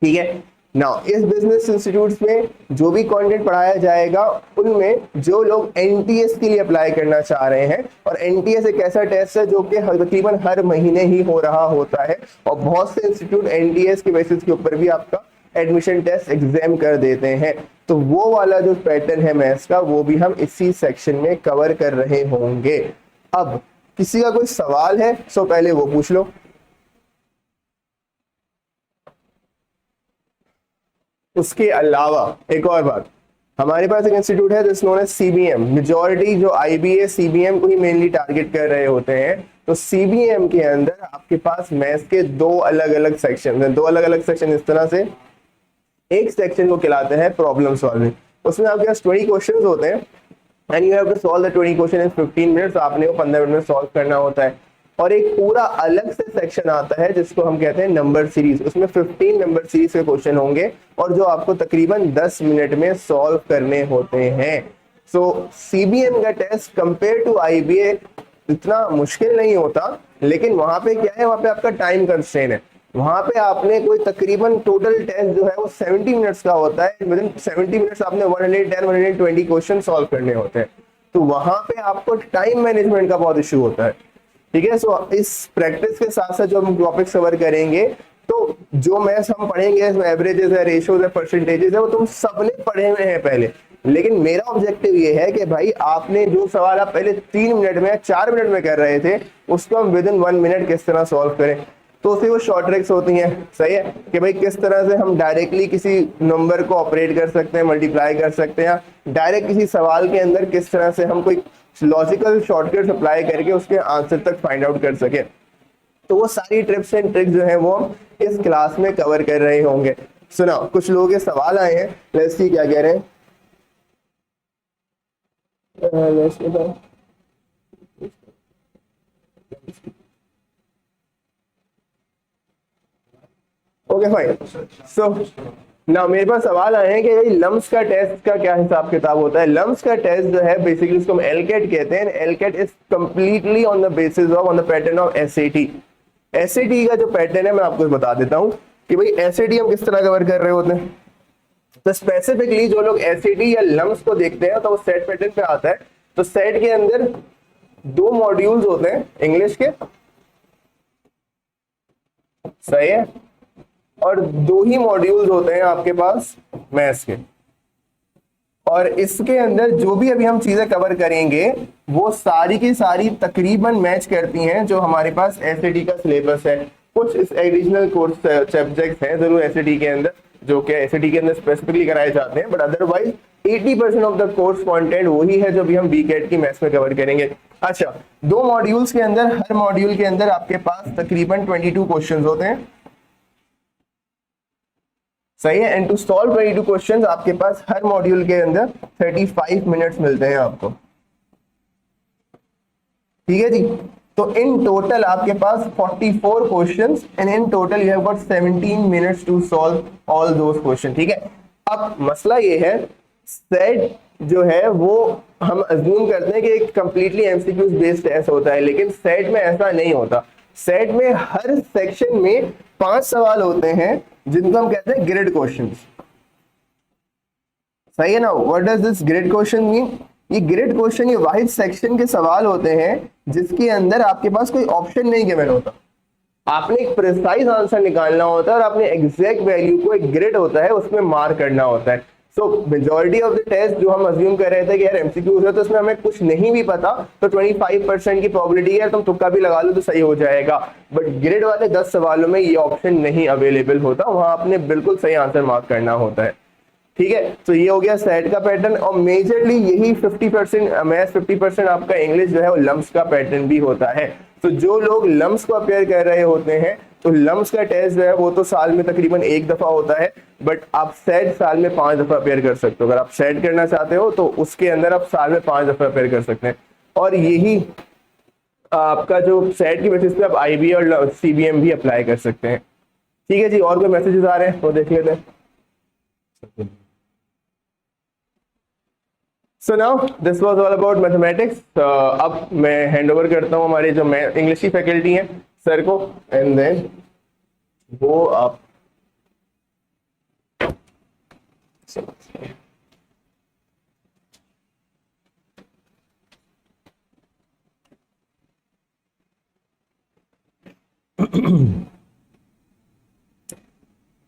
ठीक है। नाउ इस बिजनेस इंस्टीट्यूट्स में जो भी कंटेंट पढ़ाया जाएगा उनमें जो लोग एनटीएस के लिए अप्लाई करना चाह रहे हैं, और एनटीएस एक ऐसा टेस्ट है जो कि तकरीबन हर महीने ही हो रहा होता है, और बहुत से इंस्टीट्यूट एनटीएस के बेसिस के ऊपर भी आपका एडमिशन टेस्ट एग्जाम कर देते हैं। तो वो वाला जो पैटर्न है मैथ्स का वो भी हम इसी सेक्शन में कवर कर रहे होंगे। अब किसी का कोई सवाल है सो पहले वो पूछ लो। उसके अलावा एक और बात, हमारे पास एक इंस्टीट्यूट है जिसमें नोन एज सीबीएम। मेजॉरिटी जो आईबीए सीबीएम को ही मेनली टारगेट कर रहे होते हैं, तो सीबीएम के अंदर आपके पास मैथ्स के दो अलग अलग सेक्शन हैं। दो अलग अलग सेक्शन इस तरह से, एक सेक्शन को कहलाते हैं प्रॉब्लम सॉल्विंग, उसमें आपके पास 20 क्वेश्चंस होते हैं and you have to solve the 20 question in 15 minutes. आपने वो 15 मिनट में सॉल्व करना होता है। और एक पूरा अलग से सेक्शन आता है जिसको हम कहते हैं नंबर सीरीज, उसमें 15 नंबर सीरीज के क्वेश्चन होंगे और जो आपको तकरीबन 10 मिनट में सॉल्व करने होते हैं। सो सीबीएम का टेस्ट कंपेयर टू आईबीए इतना मुश्किल नहीं होता, लेकिन वहां पे क्या है, वहां पे आपका टाइम कंस्ट्रेंट है। वहां पे आपने कोई तकरीबन टोटल टेस्ट जो है वो 70 मिनट्स का होता है, विद इन 70 मिनट्स आपने 110-120 क्वेश्चन सॉल्व करने होते हैं। तो वहां पे आपको टाइम मैनेजमेंट का बहुत इशू होता है, ठीक है। सो इस प्रैक्टिस के साथ साथ जो हम टॉपिक्स कवर करेंगे, तो जो मैथ्स हम पढ़ेंगे इसमें एवरेजेस है, रेशियोज है, परसेंटेजेस है, वो तुम सबने पढ़े हुए हैं पहले। लेकिन मेरा ऑब्जेक्टिव ये है कि भाई आपने जो सवाल आप पहले 3 मिनट में 4 मिनट में कर रहे थे उसको हम विद इन 1 मिनट किस तरह सॉल्व करें। तो उससे वो शॉर्ट ट्रिक्स होती हैं, सही है, कि भाई किस तरह से हम डायरेक्टली किसी नंबर को ऑपरेट कर सकते हैं, मल्टीप्लाई कर सकते हैं, डायरेक्ट किसी सवाल के अंदर किस तरह से हम कोई लॉजिकल शॉर्टकट अप्लाई करके उसके आंसर तक फाइंड आउट कर सके। तो वो सारी टिप्स एंड ट्रिक्स जो है वो हम इस क्लास में कवर कर रहे होंगे। सुनाओ, कुछ लोगों के सवाल आए हैं, लेट्स सी क्या कह रहे हैं। Okay fine. सो ना मेरे पास सवाल आए हैं कि भाई लम्स का टेस्ट का क्या हिसाब किताब होता है। लम्स का टेस्ट जो है बेसिकली इसको हम एलकेट कहते हैं। LCAT is completely on the basis of, on the pattern of SAT. SAT का जो पैटर्न है मैं आपको बता देता हूं कि भाई एसएटी हम किस तरह कवर कर रहे होते हैं। तो स्पेसिफिकली जो लोग एसएटी या लम्स को देखते हैं तो वो सेट पैटर्न पे आता है तो सेट के अंदर 2 मॉड्यूल्स होते हैं इंग्लिश के, सही है, और 2 ही मॉड्यूल्स होते हैं आपके पास मैथ्स के। और इसके अंदर जो भी अभी हम चीजें कवर करेंगे वो सारी की सारी तकरीबन मैच करती हैं जो हमारे पास एसएटी का सिलेबस है। कुछ इस एडिशनल कोर्स सब्जेक्ट्स हैं जरूर एसएटी के अंदर जो कि एसएटी के अंदर स्पेसिफिकली कराए जाते हैं, but otherwise 80% of the course content वही है जो भी हम बीकेट की मैथ्स में कवर करेंगे। अच्छा, 2 मॉड्यूल्स के अंदर, हर मॉड्यूल के अंदर आपके पास तकरीबन 22 क्वेश्चंस होते हैं, सही है। एंड टू सॉल्व 22 क्वेश्चंस आपके पास हर मॉड्यूल के अंदर 35 मिनट्स मिलते हैं आपको, ठीक है जी। तो इन टोटल आपके पास 44 questions and in total you have got 17 minutes to solve all those question, ठीक है। अब मसला ये है, सेट जो है वो हम अज्यूम करते हैं कि एक कंप्लीटली एमसीक्यूज बेस्ड टेस्ट होता है, लेकिन सेट में ऐसा नहीं होता। सेट में हर सेक्शन में 5 सवाल होते हैं जिनको हम कहते हैं ग्रिड क्वेश्चंस, सही है ना। What does this grid question mean? ये ग्रिड क्वेश्चन ये वाहिद सेक्शन के सवाल होते हैं जिसके अंदर आपके पास कोई ऑप्शन नहीं गिवन होता, आपने एक प्रिसाइज आंसर निकालना होता है और आपने एग्जैक्ट वैल्यू को, एक ग्रिड होता है उसमें मार्क करना होता है। So majority of the test जो हम अज्यूम कर रहे थे कि यार एमसीक्यूज है तो उसमें हमें कुछ नहीं भी पता तो 25% की प्रोबेबिलिटी है तुम तुक्का भी लगा लो तो सही हो जाएगा, बट ग्रिड वाले 10 सवालों में ये ऑप्शन नहीं अवेलेबल होता, वहां आपने बिल्कुल सही आंसर मार्क करना होता है, ठीक है। तो ये हो गया सेट का पैटर्न, और मेजरली यही 50% मैथ्स 50% आपका इंग्लिश जो है वो लम्स का पैटर्न भी होता है। तो जो लोग लम्स को अपेयर कर रहे होते हैं तो लम्स का टेस्ट जो है वो तो साल में तकरीबन 1 दफा होता है, बट आप सेट साल में 5 दफा अपेयर कर सकते हो। अगर आप सेट करना चाहते हो तो उसके अंदर आप साल में 5 दफा अपेयर कर सकते हैं, और यही आपका जो सेट की बेसिस पे आप आईबी और सीबीएम भी अप्लाई कर सकते हैं, ठीक है जी। और कोई मैसेजेस आ रहे हैं तो देख लेते हैं। So now this was all about mathematics. अब मैं हैंड ओवर करता हूँ हमारे जो इंग्लिश की फैकल्टी हैं सर को, एंड देन वो आप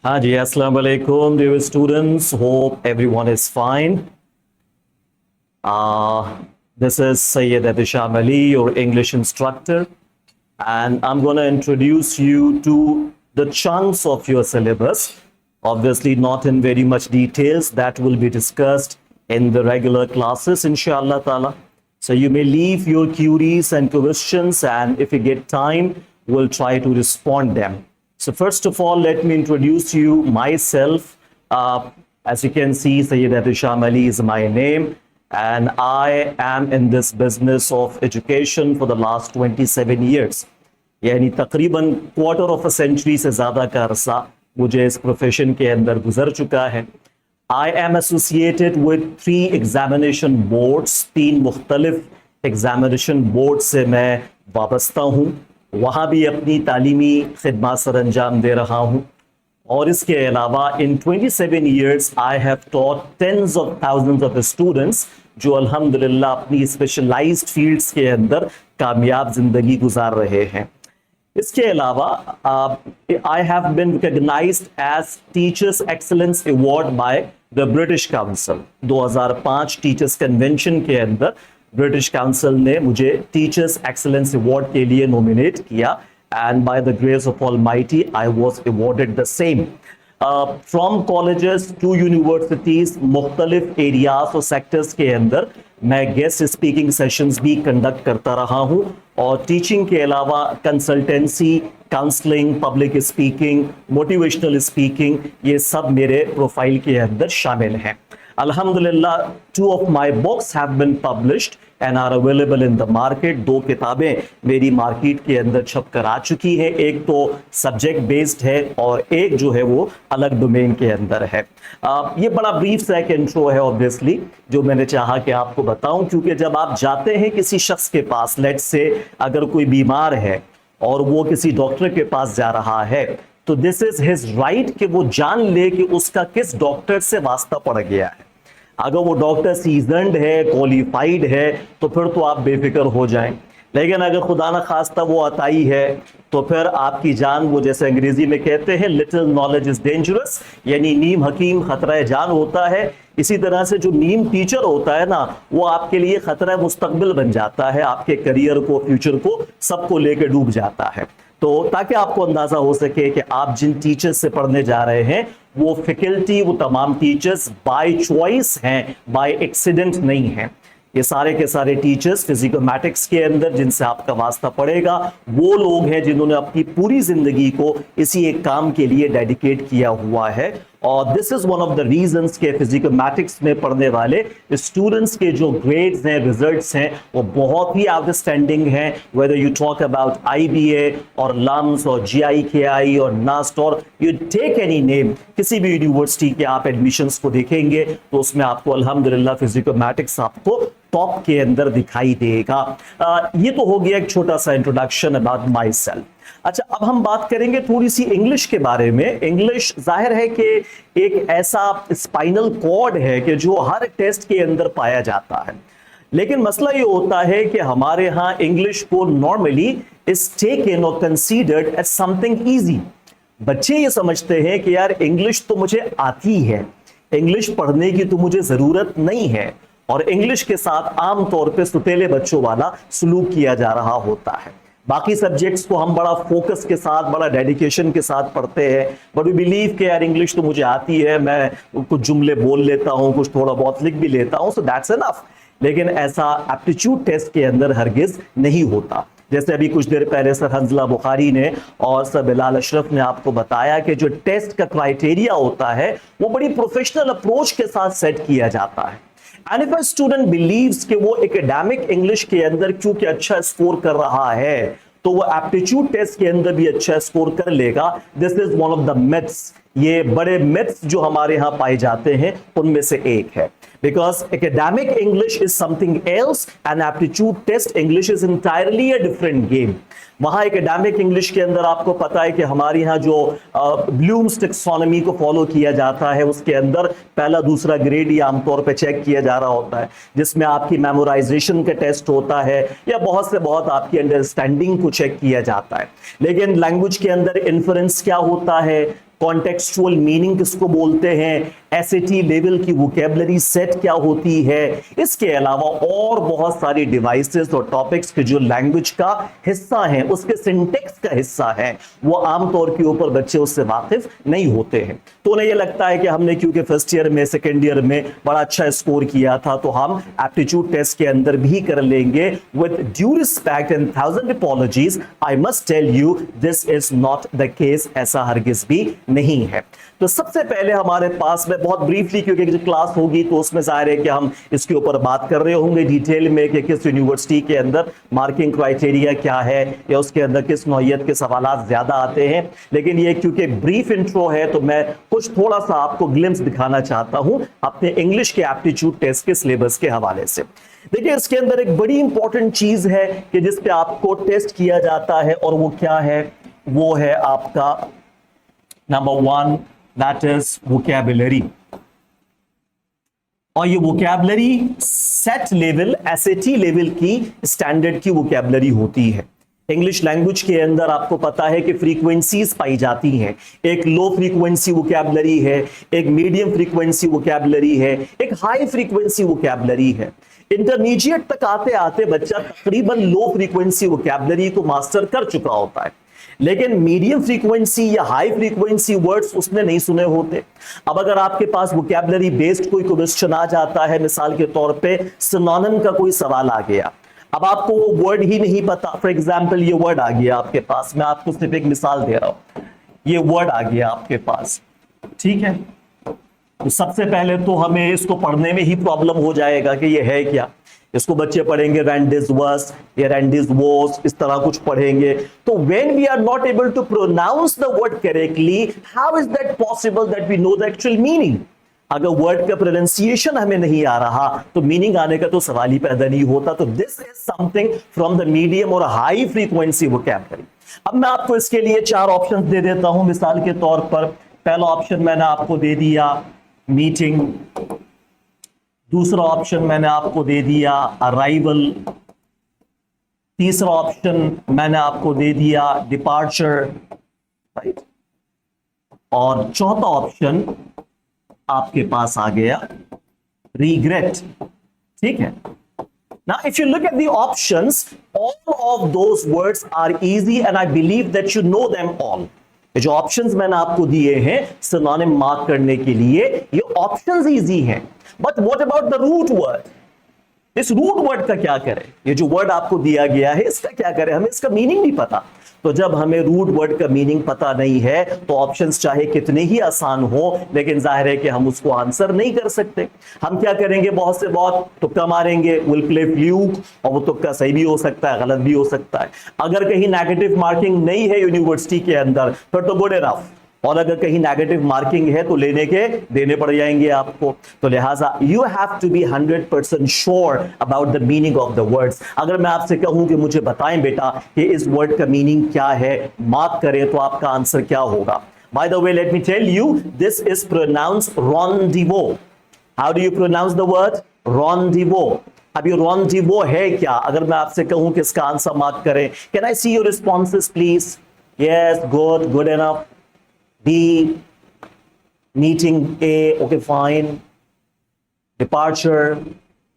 हाँ जी, अस्सलाम वालेकुम dear students, hope everyone is fine. This is Sayyid Atisham Ali, your English instructor, and I'm going to introduce you to the chunks of your syllabus. Obviously not in very much details, that will be discussed in the regular classes inshallah ta'ala. So you may leave your queries and questions, and if you get time we'll try to respond them. So first of all, let me introduce you myself. As you can see, Sayyid Atisham Ali is my name, and I am in this business of education for the last 27 years. यानी तकरीबन quarter of a century से ज़्यादा का अरसा मुझे इस profession के अंदर गुजर चुका है। I am associated with 3 examination boards, 3 मुख्तलिफ एग्जामिनेशन बोर्ड से मैं वाबस्ता हूँ, वहाँ भी अपनी तालीमी खिदमत सर अंजाम दे रहा हूँ। और इसके अलावा in 27 years I have taught tens of thousands of students जो अल्हम्दुलिल्लाह अपनी स्पेशलाइज्ड फील्ड्स के अंदर कामयाब जिंदगी गुजार रहे हैं। इसके अलावा I have been recognised as teachers excellence award by the British council. 2005 teachers convention के अंदर ब्रिटिश काउंसिल ने मुझे टीचर्स एक्सीलेंस अवार्ड के लिए नॉमिनेट किया, and by the grace of Almighty I was awarded the same. From colleges to universities, मुख्तलिफ areas और sectors के अंदर मैं गेस्ट स्पीकिंग सेशंस भी कंडक्ट करता रहा हूँ, और टीचिंग के अलावा consultancy, counselling, public speaking, motivational speaking, ये सब मेरे प्रोफाइल के अंदर शामिल हैं। Alhamdulillah, 2 of my books have been published and are available in the market. 2 किताबें मेरी मार्केट के अंदर छप कर आ चुकी है, एक तो सब्जेक्ट बेस्ड है और एक जो है वो अलग डोमेन के अंदर है। ये बड़ा ब्रीफ सा एक इंट्रो है ऑब्वियसली जो मैंने चाहा कि आपको बताऊं, क्योंकि जब आप जाते हैं किसी शख्स के पास, लेट्स से अगर कोई बीमार है और वो किसी डॉक्टर के पास जा रहा है, तो दिस इज हिज राइट कि वो जान ले कि उसका किस डॉक्टर से वास्ता पड़ गया है। अगर वो डॉक्टर सीजनड है, क्वालिफाइड है, तो फिर तो आप बेफिक्र हो जाएं। लेकिन अगर खुदा न खास्ता वो अताई है, तो फिर आपकी जान, वो जैसे अंग्रेजी में कहते हैं लिटिल नॉलेज इज डेंजरस, यानी नीम हकीम खतरा जान होता है। इसी तरह से जो नीम टीचर होता है ना, वो आपके लिए खतरा मुस्तकबिल बन जाता है, आपके करियर को, फ्यूचर को, सबको लेकर डूब जाता है। तो ताकि आपको अंदाजा हो सके कि आप जिन टीचर्स से पढ़ने जा रहे हैं वो फैकल्टी, वो तमाम टीचर्स बाय चॉइस हैं, बाय एक्सीडेंट नहीं हैं। ये सारे के सारे टीचर्स फिजिकोमैटिक्स के अंदर जिनसे आपका वास्ता पड़ेगा, वो लोग हैं जिन्होंने अपनी पूरी जिंदगी को इसी एक काम के लिए डेडिकेट किया हुआ है। और this is one of the reasons के फिजिकोमैटिक्स में पढ़ने वाले स्टूडेंट्स के जो ग्रेड्स हैं, रिजल्ट्स हैं, वो बहुत ही आउटस्टैंडिंग हैं। Whether you talk about IBA और लम्स और GIKI और NAST और यू टेक एनी नेम, किसी भी यूनिवर्सिटी के आप एडमिशंस को देखेंगे तो उसमें आपको अल्हम्दुलिल्लाह फिजिकोमैटिक्स आपको टॉप के अंदर दिखाई देगा। ये तो हो गया एक छोटा सा इंट्रोडक्शन अबाउट माई सेल्फ। अच्छा, अब हम बात करेंगे थोड़ी सी इंग्लिश के बारे में। इंग्लिश जाहिर है कि एक ऐसा स्पाइनल कॉर्ड है कि जो हर टेस्ट के अंदर पाया जाता है, लेकिन मसला ये होता है कि हमारे यहाँ इंग्लिश को नॉर्मली इज टेकन और कंसीडर्ड एज समथिंग इजी। बच्चे ये समझते हैं कि यार इंग्लिश तो मुझे आती है, इंग्लिश पढ़ने की तो मुझे जरूरत नहीं है, और इंग्लिश के साथ आमतौर पे सुतेले बच्चों वाला सलूक किया जा रहा होता है। बाकी सब्जेक्ट्स को हम बड़ा फोकस के साथ, बड़ा डेडिकेशन के साथ पढ़ते हैं, बट वी बिलीव कि यार इंग्लिश तो मुझे आती है, मैं कुछ जुमले बोल लेता हूं, कुछ थोड़ा बहुत लिख भी लेता हूं, सो दैट्स एनफ। लेकिन ऐसा एप्टीट्यूड टेस्ट के अंदर हरगिज नहीं होता। जैसे अभी कुछ देर पहले सर हंजला बुखारी ने और सर बिलाल अशरफ ने आपको बताया कि जो टेस्ट का क्राइटेरिया होता है वो बड़ी प्रोफेशनल अप्रोच के साथ सेट किया जाता है। And if a student believes कि वो एकेडमिक इंग्लिश के अंदर क्योंकि अच्छा स्कोर कर रहा है तो वो एप्टीट्यूड टेस्ट के अंदर भी अच्छा स्कोर कर लेगा, this is one of the myths. ये बड़े मिथ्स जो हमारे यहाँ पाए जाते हैं उनमें से एक है। Because academic English is something else and aptitude test English is entirely a different game. वहां एकेडमिक इंग्लिश के अंदर आपको पता है कि हमारे यहाँ जो ब्लूम्स टैक्सोनॉमी को फॉलो किया जाता है, उसके अंदर पहला दूसरा ग्रेड ही आमतौर पे चेक किया जा रहा होता है, जिसमें आपकी मेमोराइजेशन का टेस्ट होता है या बहुत से बहुत आपकी अंडरस्टैंडिंग को चेक किया जाता है। लेकिन लैंग्वेज के अंदर इन्फरेंस क्या होता है, कॉन्टेक्सचुअल मीनिंग किसको बोलते हैं, SAT लेवल की वोकैबुलरी सेट क्या होती है, इसके अलावा और बहुत सारी डिवाइसेस और टॉपिक्स के जो लैंग्वेज का हिस्सा हैं, उसके सिंटेक्स का हिस्सा है, वो आमतौर के ऊपर बच्चे उससे वाकिफ नहीं होते हैं। तो उन्हें ये लगता है कि हमने क्योंकि फर्स्ट ईयर में, सेकेंड ईयर में बड़ा अच्छा स्कोर किया था तो हम एप्टीट्यूड टेस्ट के अंदर भी कर लेंगे। With due respect and 1000 apologies, I must tell you this is not the case. ऐसा हरगिज भी नहीं है। तो सबसे पहले हमारे पास में बहुत ब्रीफली, क्योंकि जो क्लास होगी तो उसमें जाहिर है कि हम इसके ऊपर बात कर रहे होंगे डिटेल में कि किस यूनिवर्सिटी के अंदर मार्किंग क्राइटेरिया क्या है या उसके अंदर किस नौइयत के सवालात ज्यादा आते हैं। लेकिन ये क्योंकि ब्रीफ इंट्रो है तो मैं कुछ थोड़ा सा आपको ग्लिम्स दिखाना चाहता हूं अपने इंग्लिश के एप्टीट्यूड टेस्ट के सिलेबस के हवाले से। देखिए, इसके अंदर एक बड़ी इंपॉर्टेंट चीज है कि जिस पे आपको टेस्ट किया जाता है, और वो क्या है, वो है आपका नंबर 1, दैट इज वोकैबुलरी। और ये vocabulary set level, SAT level की स्टैंडर्ड की वोकैबुलरी होती है। इंग्लिश लैंग्वेज के अंदर आपको पता है कि फ्रीक्वेंसीज पाई जाती हैं। एक लो फ्रीक्वेंसी वोकैबुलरी है, एक मीडियम फ्रीक्वेंसी वोकैबुलरी है, एक हाई फ्रीक्वेंसी वोकैबुलरी है। इंटरमीडिएट तक आते आते बच्चा तकरीबन लो फ्रीक्वेंसी वोकैबुलरी को मास्टर कर चुका होता है, लेकिन मीडियम फ्रीक्वेंसी या हाई फ्रीक्वेंसी वर्ड्स उसने नहीं सुने होते। अब अगर आपके पास वोकैबुलरी बेस्ड कोई क्वेश्चन आ जाता है, मिसाल के तौर पे सिनोनिम का कोई सवाल आ गया, अब आपको वो वर्ड ही नहीं पता, फॉर एग्जांपल ये वर्ड आ गया आपके पास, मैं आपको सिर्फ एक मिसाल दे रहा हूं, ये वर्ड आ गया आपके पास, ठीक है, तो सबसे पहले तो हमें इसको पढ़ने में ही प्रॉब्लम हो जाएगा कि ये है क्या। इसको बच्चे पढ़ेंगे रैंडिस वर्स या रैंडिस वोस, इस तरह कुछ पढ़ेंगे। तो when we are not able to pronounce the word correctly, how is that possible that we know the actual meaning. अगर वर्ड का प्रोनाउंसिएशन हमें नहीं आ रहा तो मीनिंग आने का तो सवाल ही पैदा नहीं होता। तो this is something from the medium और हाई फ्रीक्वेंसी वोकैबुलरी। अब मैं आपको इसके लिए 4 ऑप्शंस दे देता हूं। मिसाल के तौर पर पहला ऑप्शन मैंने आपको दे दिया मीटिंग, दूसरा ऑप्शन मैंने आपको दे दिया अराइवल, तीसरा ऑप्शन मैंने आपको दे दिया डिपार्चर, राइट, और चौथा ऑप्शन आपके पास आ गया रिग्रेट। ठीक है। Now, if you look at the options, all of those words are easy and I believe that you know them all. ये जो ऑप्शंस मैंने आपको दिए हैं सिनोनिम मार्क करने के लिए, ये ऑप्शंस इजी हैं। But what about the root word? इस रूट वर्ड का क्या करें? ये जो वर्ड आपको दिया गया है इसका क्या करें? हमें इसका मीनिंग नहीं पता। तो जब हमें रूट वर्ड का मीनिंग पता नहीं है तो ऑप्शंस चाहे कितने ही आसान हो, लेकिन जाहिर है कि हम उसको आंसर नहीं कर सकते। हम क्या करेंगे? बहुत से बहुत तुक्का मारेंगे, विल प्ले फ्लूक, और वो तुक्का सही भी हो सकता है, गलत भी हो सकता है। अगर कहीं नेगेटिव मार्किंग नहीं है यूनिवर्सिटी के अंदर फिर तो गुड इनफ, और अगर कहीं नेगेटिव मार्किंग है तो लेने के देने पड़ जाएंगे आपको। तो लिहाजा you have to be 100% sure about the meaning of the words. अगर मैं आपसे कहूं कि मुझे बताएं बेटा कि इस वर्ड का मीनिंग क्या है, मार्क करें, तो आपका आंसर क्या होगा? By the way, let me tell you, this is pronounced rendezvous. How do you pronounce the word? Rendezvous. अब ये रॉन्डिवो है क्या? अगर मैं आपसे कहूं कि इसका आंसर मार्क करें, can I see your responses please? Yes, good, good enough. B, meeting A, okay fine, departure,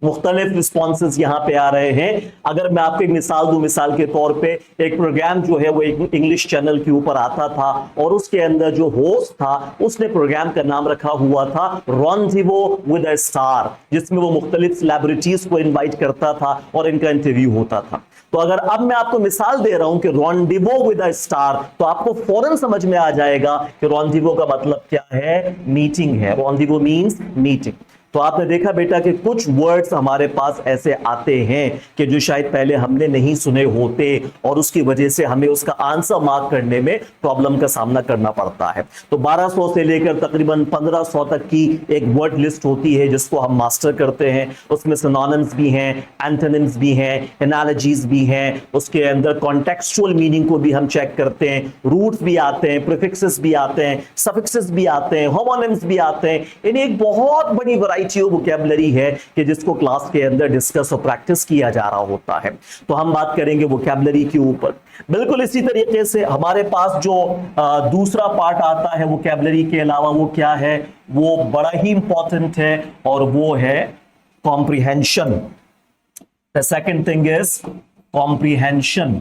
मुख्तलिफ रिस्पॉन्सेज यहां पे आ रहे हैं। अगर मैं आपको एक मिसाल दूं, मिसाल के तौर पे एक प्रोग्राम जो है वो एक इंग्लिश चैनल के ऊपर आता था और उसके अंदर जो होस्ट था उसने प्रोग्राम का नाम रखा हुआ था रॉन्डिवो विद अ स्टार, जिसमें वो मुख्तलिफ सेलिब्रिटीज को इनवाइट करता था और इनका इंटरव्यू होता था। तो अगर अब मैं आपको मिसाल दे रहा हूं कि रॉन्डिवो विद अ स्टार, तो आपको फौरन समझ में आ जाएगा कि रॉन्डिवो का मतलब क्या है? मीटिंग है। रॉन्डिवो मींस मीटिंग। तो आपने देखा बेटा कि कुछ वर्ड्स हमारे पास ऐसे आते हैं कि जो शायद पहले हमने नहीं सुने होते और उसकी वजह से हमें उसका आंसर मार्क करने में प्रॉब्लम का सामना करना पड़ता है। तो 1200 से लेकर तकरीबन 1500 तक की एक वर्ड लिस्ट होती है जिसको हम मास्टर करते हैं। उसमें सिनोनिम्स भी हैं, एंटोनिम्स भी हैं, एनालॉजीज भी हैं, उसके अंदर कॉन्टेक्सचुअल मीनिंग को भी हम चेक करते हैं, रूट्स भी आते हैं, प्रीफिक्सेस भी आते हैं, सफिक्सेस भी आते हैं, होमोनिम्स भी आते हैं। इन्हें एक बहुत बड़ी वैरायटी वोकैबुलरी है कि जिसको क्लास के अंदर डिस्कस और प्रैक्टिस किया जा रहा होता है। तो हम बात करेंगे वोकैबुलरी के ऊपर। बिल्कुल इसी तरीके से हमारे पास जो दूसरा पार्ट आता है वोकैबुलरी के अलावा, वो क्या है? वो बड़ा ही इंपॉर्टेंट है और वो है comprehension. The second thing is comprehension,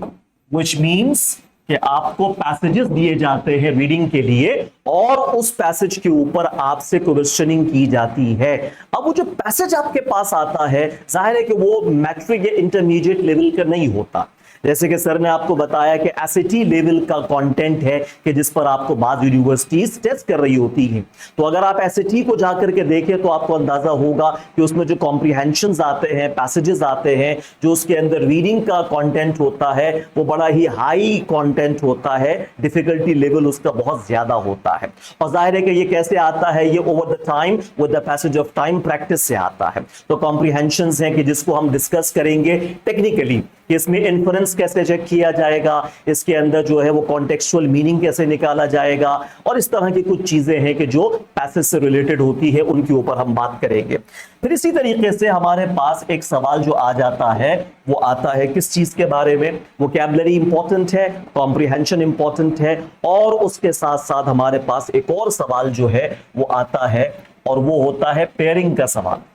which means कि आपको पैसेजेस दिए जाते हैं रीडिंग के लिए और उस पैसेज के ऊपर आपसे क्वेश्चनिंग की जाती है। अब वो जो पैसेज आपके पास आता है, जाहिर है कि वो मैट्रिक या इंटरमीडिएट लेवल का नहीं होता। जैसे कि सर ने आपको बताया कि एसएटी लेवल का कंटेंट है कि जिस पर आपको बाद यूनिवर्सिटीज टेस्ट कर रही होती हैं। तो अगर आप एसएटी को जाकर के देखें तो आपको अंदाजा होगा कि उसमें जो कॉम्प्रिहेंशंस आते हैं, पैसेजेस आते हैं, जो उसके अंदर रीडिंग का कंटेंट होता है वो बड़ा ही हाई कंटेंट होता है, डिफिकल्टी लेवल उसका बहुत ज्यादा होता है। और जाहिर है कि ये कैसे आता है? ये over the time, with the passage of time, practice से आता है। तो कॉम्प्रिहेंशंस हैं कि जिसको हम डिस्कस करेंगे टेक्निकली, इसमें इन्फ्रेंस कैसे चेक किया जाएगा, इसके अंदर जो है वो कॉन्टेक्सचुअल मीनिंग कैसे निकाला जाएगा, और इस तरह की कुछ चीजें हैं कि जो पैसेज से रिलेटेड होती है, उनके ऊपर हम बात करेंगे। फिर इसी तरीके से हमारे पास एक सवाल जो आ जाता है वो आता है किस चीज के बारे में? वोकैबुलरी इंपॉर्टेंट है, कॉम्प्रिहेंशन इंपॉर्टेंट है, और उसके साथ साथ हमारे पास एक और सवाल जो है वो आता है और वो होता है पेयरिंग का सवाल।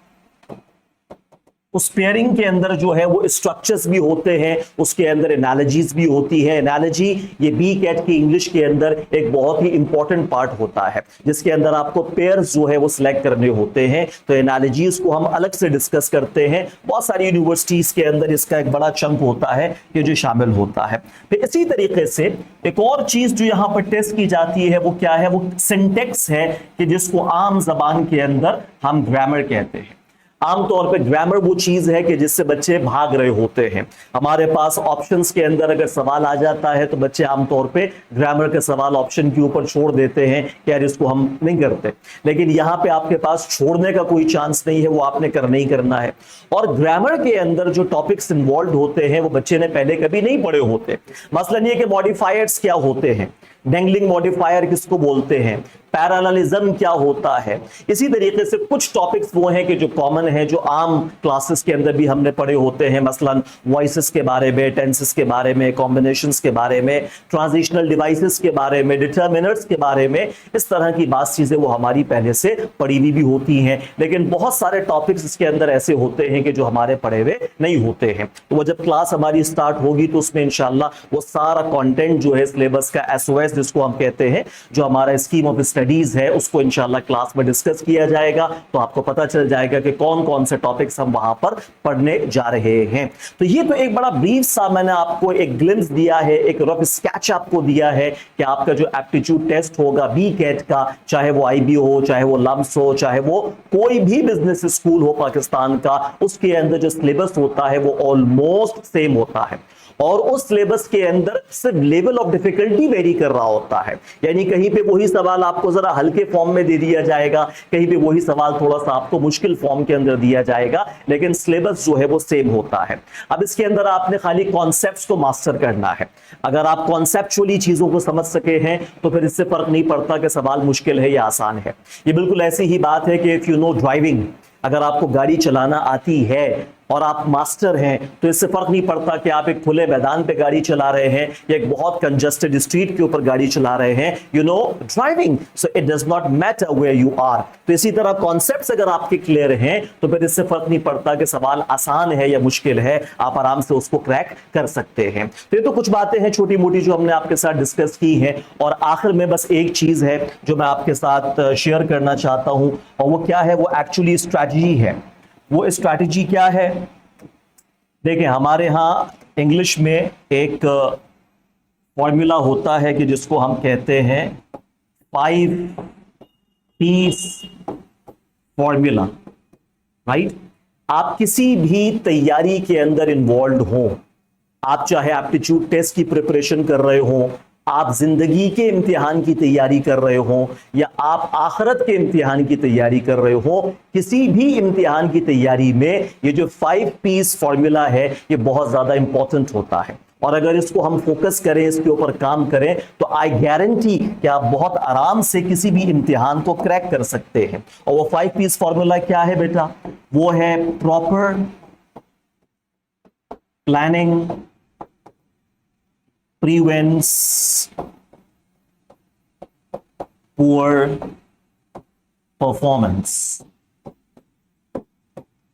उस पेयरिंग के अंदर जो है वो स्ट्रक्चर्स भी होते हैं, उसके अंदर एनालॉजीज भी होती है। एनालॉजी ये बी कैट की इंग्लिश के अंदर एक बहुत ही इंपॉर्टेंट पार्ट होता है, जिसके अंदर आपको पेयर्स जो है वो सिलेक्ट करने होते हैं। तो एनालॉजीज को हम अलग से डिस्कस करते हैं। बहुत सारी यूनिवर्सिटीज के अंदर इसका एक बड़ा चंक होता है कि जो शामिल होता है। फिर इसी तरीके से एक और चीज जो यहाँ पर टेस्ट की जाती है वो क्या है? वो सिंटेक्स है कि जिसको आम जबान के अंदर हम ग्रामर कहते हैं। आमतौर पे ग्रामर वो चीज है कि जिससे बच्चे भाग रहे होते हैं। हमारे पास ऑप्शंस के अंदर अगर सवाल आ जाता है तो बच्चे आमतौर पे ग्रामर के सवाल ऑप्शन के ऊपर छोड़ देते हैं कि यार इसको हम नहीं करते, लेकिन यहाँ पे आपके पास छोड़ने का कोई चांस नहीं है, वो आपने करना ही करना है। और ग्रामर के अंदर जो टॉपिक्स इन्वॉल्व होते हैं वो बच्चे ने पहले कभी नहीं पढ़े होते। मसलन ये कि मॉडिफायर्स क्या होते हैं, डेंगलिंग मॉडिफायर किसको बोलते हैं, पैरेललिज्म क्या होता है। इसी तरीके से कुछ टॉपिक्स वो हैं कि जो कॉमन है, जो आम क्लासेस के अंदर भी हमने पढ़े होते हैं, मसलन वॉइसेस के बारे में, टेंसेस के बारे में, कॉम्बिनेशंस के बारे में, ट्रांजिशनल डिवाइसेस के बारे में, डिटरमिनर्स के बारे में, इस तरह की बात चीजें वो हमारी पहले से पढ़ी हुई भी होती हैं। लेकिन बहुत सारे टॉपिक्स इसके अंदर ऐसे होते हैं कि जो हमारे पढ़े हुए नहीं होते हैं। तो वो जब क्लास हमारी स्टार्ट होगी तो उसमें इंशाल्लाह वो सारा कंटेंट जो है सिलेबस का, एसओएस जिसको हम कहते हैं, जो हमारा स्कीम ऑफ स्टडीज है, उसको इंशाल्लाह क्लास में डिस्कस किया जाएगा। तो आपको पता चल जाएगा कि कौन कौन से टॉपिक्स हम वहां पर पढ़ने जा रहे हैं। तो ये तो एक बड़ा ब्रीफ सा मैंने आपको एक ग्लिम्स दिया है, एक रफ स्केच आपको दिया है कि आपका जो एप्टीट्यूड टेस्ट होगा बी कैट का, चाहे वो आईबी हो, चाहे वो लम्स हो, चाहे वो कोई भी बिजनेस स्कूल हो पाकिस्तान का, उसके अंदर जो सिलेबस होता है वो ऑलमोस्ट सेम होता है। और उस सिलेबस के अंदर सिर्फ लेवल ऑफ डिफिकल्टी वेरी कर रहा होता है, यानी कहीं पे वही सवाल आपको जरा हल्के फॉर्म में दे दिया जाएगा, कहीं पे वही सवाल थोड़ा सा आपको मुश्किल फॉर्म के अंदर दिया जाएगा, लेकिन सिलेबस जो है वो सेम होता है। अब इसके अंदर आपने खाली कॉन्सेप्ट्स को मास्टर करना है। अगर आप कॉन्सेप्चुअली चीजों को समझ सके हैं तो फिर इससे फर्क नहीं पड़ता कि सवाल मुश्किल है या आसान है। ये बिल्कुल ऐसी ही बात है कि इफ यू नो ड्राइविंग, अगर आपको गाड़ी चलाना आती है और आप मास्टर हैं, तो इससे फर्क नहीं पड़ता कि आप एक खुले मैदान पे गाड़ी चला रहे हैं या एक बहुत कंजस्टेड स्ट्रीट के ऊपर गाड़ी चला रहे हैं, you know driving, so it does not matter where you are. तो इसी तरह कॉन्सेप्ट्स अगर आपके क्लियर हैं तो फिर इससे फर्क नहीं पड़ता कि सवाल आसान है या मुश्किल है, आप आराम से उसको क्रैक कर सकते हैं। तो ये तो कुछ बातें हैं छोटी मोटी जो हमने आपके साथ डिस्कस की हैं, और आखिर में बस एक चीज है जो मैं आपके साथ शेयर करना चाहता हूं, और वो क्या है, वो एक्चुअली स्ट्रैटेजी है। वो स्ट्रैटेजी क्या है, देखिए हमारे यहां इंग्लिश में एक फॉर्मूला होता है कि जिसको हम कहते हैं 5 पीस फॉर्मूला, राइट। आप किसी भी तैयारी के अंदर इन्वॉल्व हो, आप चाहे एप्टीट्यूड टेस्ट की प्रिपरेशन कर रहे हो, आप जिंदगी के इम्तिहान की तैयारी कर रहे हो, या आप आखिरत के इम्तिहान की तैयारी कर रहे हो, किसी भी इम्तिहान की तैयारी में ये जो 5 पीस फॉर्मूला है ये बहुत ज्यादा इंपॉर्टेंट होता है। और अगर इसको हम फोकस करें, इसके ऊपर काम करें, तो आई गारंटी कि आप बहुत आराम से किसी भी इम्तिहान को क्रैक कर सकते हैं। और वो 5 पीस फॉर्मूला क्या है बेटा, वो है proper planning prevents poor performance.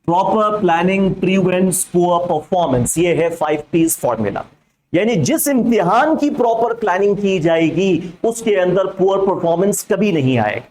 Proper planning prevents poor performance, ये है 5 P's फॉर्मूला। यानी जिस इम्तिहान की प्रॉपर प्लानिंग की जाएगी उसके अंदर पुअर परफॉर्मेंस कभी नहीं आएगा।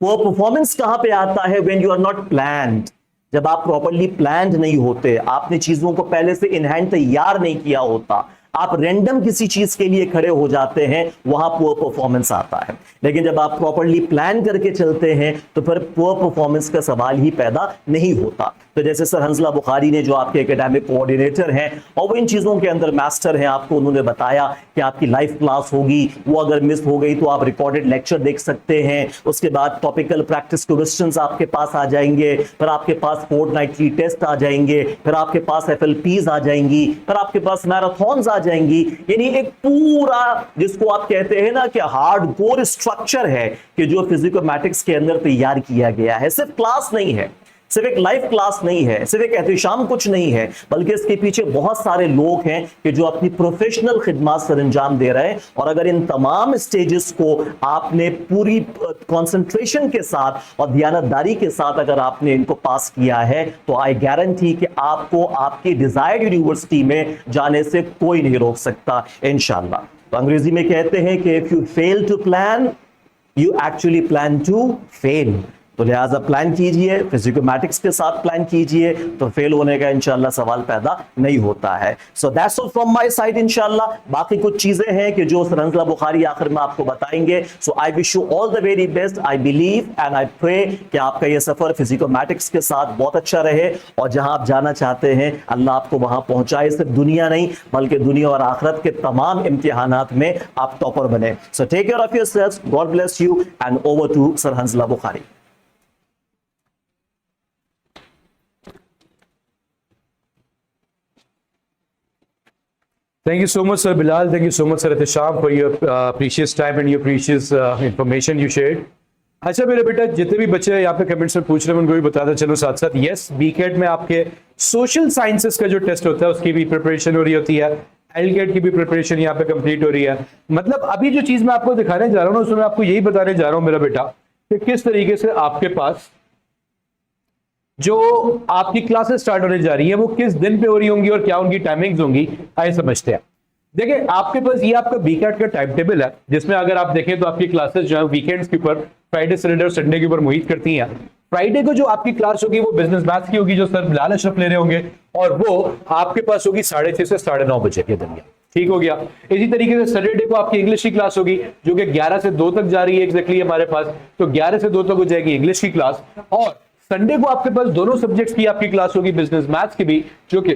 पुअर परफॉर्मेंस कहां पे आता है, when you are not planned, जब आप प्रॉपरली प्लान्ड नहीं होते, आपने चीजों को पहले से इन हैंड तैयार नहीं किया होता, आप रैंडम किसी चीज के लिए खड़े हो जाते हैं, वहां पुअर परफॉर्मेंस आता है। लेकिन जब आप प्रॉपरली प्लान करके चलते हैं तो फिर पुअर परफॉर्मेंस का सवाल ही पैदा नहीं होता। तो जैसे सर हंजला बुखारी ने, जो आपके एकेडमिक कोऑर्डिनेटर हैं और वो इन चीजों के अंदर मास्टर हैं, आपको उन्होंने बताया कि आपकी लाइव क्लास होगी, वो अगर मिस हो गई तो आप रिकॉर्डेड लेक्चर देख सकते हैं। उसके बाद टॉपिकल प्रैक्टिस क्वेश्चंस आपके पास आ जाएंगे, फिर आपके पास फोर्टनाइटली टेस्ट आ जाएंगे, फिर आपके पास FLPs आ जाएंगी, फिर आपके पास मैराथॉन्स आ जाएंगी। यानी एक पूरा, जिसको आप कहते हैं ना कि हार्डकोर स्ट्रक्चर है कि जो फिजिकोमैटिक्स के अंदर तैयार किया गया है। सिर्फ क्लास नहीं है, सिर्फ एक लाइव क्लास नहीं है, सिर्फ एक एहतशाम कुछ नहीं है, बल्कि इसके पीछे बहुत सारे लोग हैं कि जो अपनी प्रोफेशनल खिदमत सर अंजाम दे रहे हैं। और अगर इन तमाम स्टेजेस को आपने पूरी कंसंट्रेशन के साथ और ध्यानदारी के साथ अगर आपने इनको पास किया है, तो आई गारंटी कि आपको आपकी डिजायर्ड यूनिवर्सिटी में जाने से कोई नहीं रोक सकता इंशाल्लाह। तो अंग्रेजी में कहते हैं कि if you fail to plan, you actually plan to fail. तो लिहाजा प्लान कीजिए, फिजिकोमैटिक्स के साथ प्लान कीजिए, तो फेल होने का इंशाल्लाह सवाल पैदा नहीं होता है। So that's all from my side इंशाल्लाह। बाकी कुछ चीजें हैं कि जो सर हंजला बुखारी आखिर में आपको बताएंगे। So I wish you all the very best. I believe and I pray कि आपका ये सफर फिजिकोमैटिक्स के साथ बहुत अच्छा रहे, और जहां आप जाना चाहते हैं अल्लाह आपको वहां पहुंचाए। सिर्फ दुनिया नहीं बल्कि दुनिया और आखिरत के तमाम इम्तिहानात में आप टॉपर बने। So take care of yourself, God bless you, and over to sir Hanzala Bukhari. Thank you so much, Sir Bilal. Thank you so much, Sir Atisham, for your precious time and your precious information you shared. अच्छा मेरे बेटा, जितने भी बच्चे यहाँ पे comments में पूछ रहे हैं उनको भी बताता चलो साथ साथ। यस, बीकेट में आपके सोशल साइंसेस का जो टेस्ट होता है उसकी भी प्रिपरेशन हो रही होती है, एलकेट की भी प्रिपरेशन यहाँ पे कंप्लीट हो रही है। मतलब अभी जो चीज मैं आपको दिखाने जा रहा हूँ ना, उसमें आपको यही बताने जा रहा हूँ मेरा बेटा कि किस तरीके से आपके पास जो आपकी क्लासेस स्टार्ट होने जा रही है वो किस दिन पे हो रही होंगी और क्या उनकी टाइमिंग्स होंगी, आइए समझते हैं। देखिए, आपके पास ये आपका बीकेट का टाइम टेबल है, जिसमें अगर आप देखें तो आपकी क्लासेस जो है वीकेंड्स के ऊपर फ्राइडे सैटरडे और संडे के ऊपर मुहित करती हैं। फ्राइडे को जो आपकी क्लास होगी वो बिजनेस मैथ्स की होगी, जो सर बिलाल अशरफ ले रहे होंगे, और वो आपके पास होगी 6:30 से 9:30 बजे के दरमियान। ठीक हो गया। इसी तरीके से सैटरडे को आपकी इंग्लिश की क्लास होगी, जो कि 11 से 2 तक जा रही है एग्जैक्टली हमारे पास, तो 11 से 2 तक हो जाएगी इंग्लिश की क्लास। और संडे को आपके पास दोनों सब्जेक्ट्स की आपकी क्लास होगी, बिजनेस मैथ्स की भी, जो कि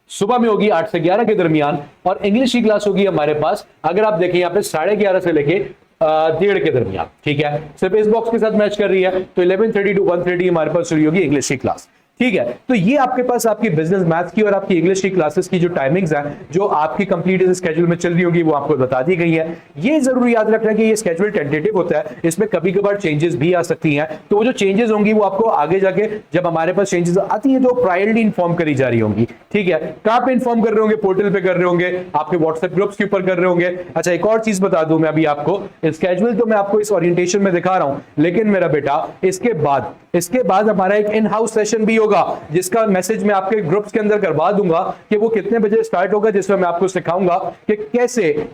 सुबह में होगी 8 से 11 के दरमियान, और इंग्लिश की क्लास होगी हमारे पास, अगर आप देखें यहाँ पे 11:30 से लेके 1:30 के दरमियान। ठीक है, सिर्फ इस बॉक्स के साथ मैच कर रही है, तो 11:30 to 1:30 हमारे पास शुरू होगी इंग्लिश की क्लास। ठीक है, तो ये आपके पास आपकी बिजनेस मैथ्स की और आपकी इंग्लिश की क्लासेस की जो टाइमिंग्स हैं, जो आपकी कंप्लीट इस स्केड्यूल में चल रही होगी, वो आपको बता दी गई है। ये जरूर याद रखना कि ये स्केड्यूल टेंटेटिव होता है, इसमें कभी कभार चेंजेस भी आ सकती हैं, तो वो जो चेंजेस होंगी वो आपको आगे जाके जब हमारे पास चेंजेस आती है तो प्रायरली इन्फॉर्म करी जा रही होंगी। ठीक है, कहां पे इन्फॉर्म कर रहे होंगे? पोर्टल पे कर रहे होंगे, आपके व्हाट्सएप ग्रुप्स के ऊपर कर रहे होंगे। अच्छा, एक और चीज बता दूं मैं अभी आपको, स्केड्यूल तो मैं आपको इस ओरिएंटेशन में दिखा रहा हूं, लेकिन मेरा बेटा इसके बाद हमारा एक इन हाउस सेशन भी होगा, जिसका मैसेज मैं आपके ग्रुप्स के अंदर करवा दूंगा कि वो कितने बजे स्टार्ट होगा, जिसमें मैं आपको सिखाऊंगा कि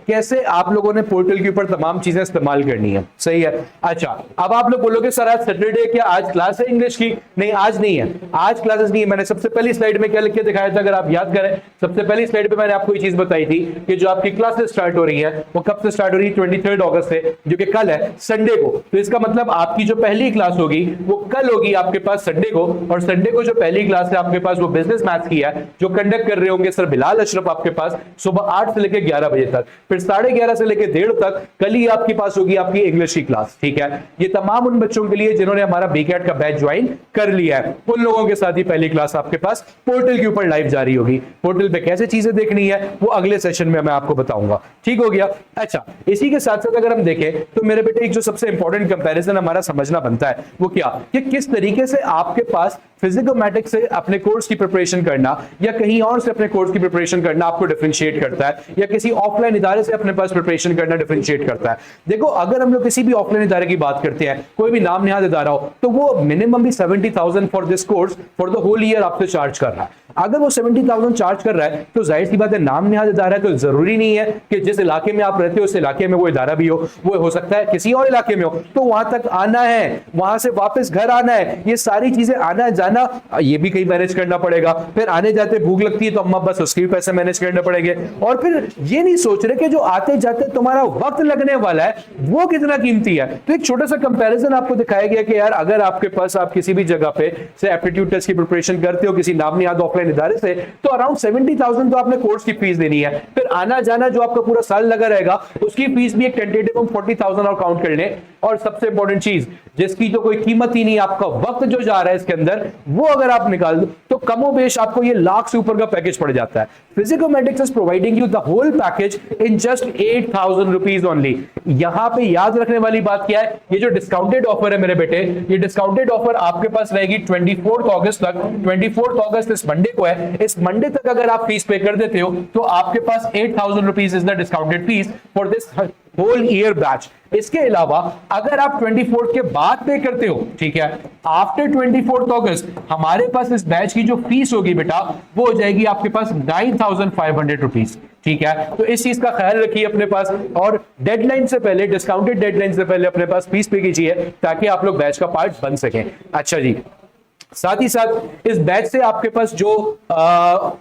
कैसे आप लोगों ने पोर्टल के ऊपर तमाम चीजें इस्तेमाल करनी है। सही है। अच्छा, अब आप लोग बोलोगे सर आज सैटरडे, क्या आज क्लास है इंग्लिश की? नहीं, आज नहीं है, आज क्लासेस नहीं है। मैंने सबसे पहली स्लाइड में क्या लिख के दिखाया था, अगर आप याद करें, सबसे पहली स्लाइड पे मैंने आपको ये चीज बताई थी कि जो आपकी क्लासेस स्टार्ट हो रही है वो कब से स्टार्ट हो रही है? 23 अगस्त से, जो कि कल है, संडे को। तो इसका मतलब आपकी जो पहली क्लास होगी वो कल होगी आपके पास संडे को, और संडे को जो पहली क्लास है आपके पास वो बिजनेस मैथ्स की है, जो कंडक्ट कर रहे होंगे सर बिलाल अशरफ आपके पास सुबह 8 से लेकर 11 बजे तक, फिर 11:30 से लेकर 1:30 तक कल ही आपके पास होगी आपकी इंग्लिश की क्लास। ठीक है, ये तमाम उन बच्चों के लिए जिन्होंने हमारा बीकेट का बैच ज्वाइन कर लिया है, उन लोगों के साथ ही पहली क्लास आपके पास पोर्टल के ऊपर लाइव जारी होगी। पोर्टल पे कैसे चीजें देखनी है वो अगले सेशन में मैं आपको बताऊंगा। ठीक हो गया। अच्छा, इसी के साथ साथ अगर हम देखें तो मेरे बेटे एक जो सबसे इंपॉर्टेंट कंपैरिजन हमारा समझना बनता है वो क्या, कि किस तरीके से आपके पास फिजिकोमैटिक्स से अपने कोर्स की प्रिपरेशन करना या कहीं और से अपने कोर्स की प्रिपरेशन करना आपको डिफरेंशिएट करता है, या किसी ऑफलाइन इदारे से अपने पास प्रिपरेशन करना डिफरेंशिएट करता है। देखो, अगर हम लोग किसी भी ऑफलाइन इदारे की बात करते हैं, कोई भी नाम निहाद इदारा हो, तो वो मिनिमम भी 70,000 for this course for the whole year आपसे चार्ज कर रहा है। अगर वो 70,000 चार्ज कर रहा है तो जाहिर सी बात है, नाम निहाद इदारा है, तो जरूरी नहीं है कि जिस इलाके में आप रहते हो उस इलाके में वो इदारा भी हो, वो हो सकता है किसी और इलाके में हो, तो वहां तक आना है, वहां से वापस घर आना है, ये सारी चीजें आना जाना ये भी कहीं मैनेज करना पड़ेगा। फिर आने जाते भूख लगती है तो अम्मा बस उसके भी पैसे मैनेज करने पड़ेंगे, और फिर ये नहीं सोच रहे कि जो आते जाते तुम्हारा वक्त लगने वाला है वो कितना कीमती है। तो एक छोटा सा कंपैरिजन आपको दिखाया गया कि यार अगर आपके पास आप किसी भी जगह पे से एप्टीट्यूड टेस्ट की प्रिपरेशन करते हो किसी नाम निहाद ऑफलाइन इदारे से, तो अराउंड 70,000 तो आपने कोर्स की फीस देनी है। फिर आना जाना जो आपका पूरा साल लगा रहेगा उसकी फीस भी एक टेंटेटिव 40,000 और काउंट कर लें। और सबसे इंपॉर्टेंट चीज जिसकी तो कोई कीमत ही नहीं, आपका वक्त जो जा रहा है इसके अंदर, वो अगर आप निकाल दो तो कमोबेश आपको ये लाख से ऊपर का पैकेज पड़ जाता है। Physicomatics is providing you the whole package in just 8,000 rupees only. यहां पे याद रखने वाली बात क्या है, ये जो डिस्काउंटेड ऑफर है मेरे बेटे, ये डिस्काउंटेड ऑफर आपके पास रहेगी 24 अगस्त तक। 24 अगस्त इस मंडे को है, इस मंडे तक अगर आप फीस पे कर देते हो तो आपके पास 8,000 rupees is the discounted fees for this whole year batch. इसके अलावा अगर आप 24 के बाद पे करते हो, ठीक है, आफ्टर 24 अगस्त हमारे पास इस बैच की जो फीस होगी बेटा वो हो जाएगी आपके पास 9,500 रुपीज। ठीक है, तो इस चीज का ख्याल रखिए अपने पास, और डेडलाइन से पहले, डिस्काउंटेड डेडलाइन से पहले अपने पास फीस पे कीजिए ताकि आप लोग बैच का पार्ट बन सकें। अच्छा जी, साथ ही साथ इस बैच से आपके पास जो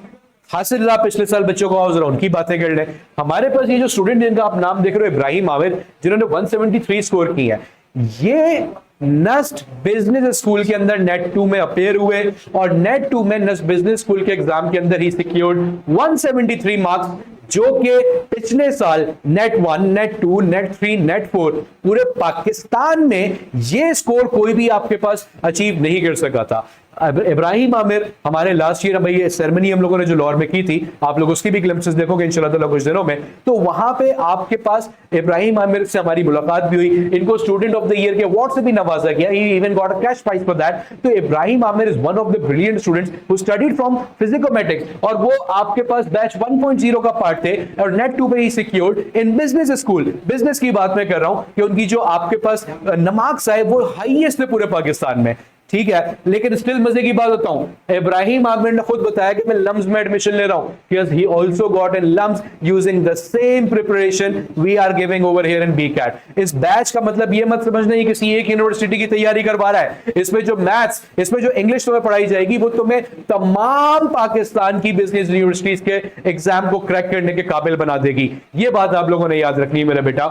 हासिल रहा पिछले साल बच्चों को, आओ जरा उनकी बातें कर लें। हमारे पास ये जो स्टूडेंट जिनका आप नाम देख रहे हो, इब्राहिम आमिर, जिन्होंने 173 स्कोर की है, ये नस्ट बिजनेस स्कूल के अंदर नेट 2 में अपेयर हुए और नेट 2 में नस्ट बिजनेस स्कूल के एग्जाम के अंदर ही सिक्योर्ड 173 मार्क्स, जो कि पिछले साल नेट 1, नेट 2, नेट 3, नेट 4 पूरे पाकिस्तान में ये स्कोर कोई भी आपके पास अचीव नहीं कर सका था। इब्राहिम आमिर हमारे लास्ट ईयर भाई ये सेरेमनी हम लोगों ने जो लाहौर में की थी, आप लोग उसकी भी ग्लिम्पसेस देखोगे इंशाल्लाह ताला कुछ दिनों में, तो वहां पे आपके पास इब्राहिम आमिर से हमारी मुलाकात भी हुई, इनको स्टूडेंट ऑफ द ईयर के अवार्ड से भी नवाजा गया, he even got a cash prize for that. तो Ibrahim Aamir is one of the brilliant students who studied from Physicomatics, और वो आपके पास बैच 1.0 का पार्ट थे और नेट 2 पे ही secured in business school. Business की बात मैं कर रहा हूं कि उनकी जो आपके पास नमार्क्स आए वो हाईएस्ट है पूरे पाकिस्तान में, ठीक है। लेकिन स्टिल मजे की बात बताऊं, इब्राहिम आमिर ने खुद बताया कि मैं लम्स में एडमिशन ले रहा हूं, because he also got in lumps using the same preparation we are giving over here in BCAT। इस बैच का मतलब ये मत समझना ही किसी एक यूनिवर्सिटी की तैयारी करवा रहा है, इसमें जो मैथ्स, इसमें जो इंग्लिश तुम्हें पढ़ाई जाएगी वो तुम्हें तमाम पाकिस्तान की बिजनेस यूनिवर्सिटीज के एग्जाम को क्रैक करने के काबिल बना देगी। ये बात आप लोगों ने याद रखनी है मेरा बेटा,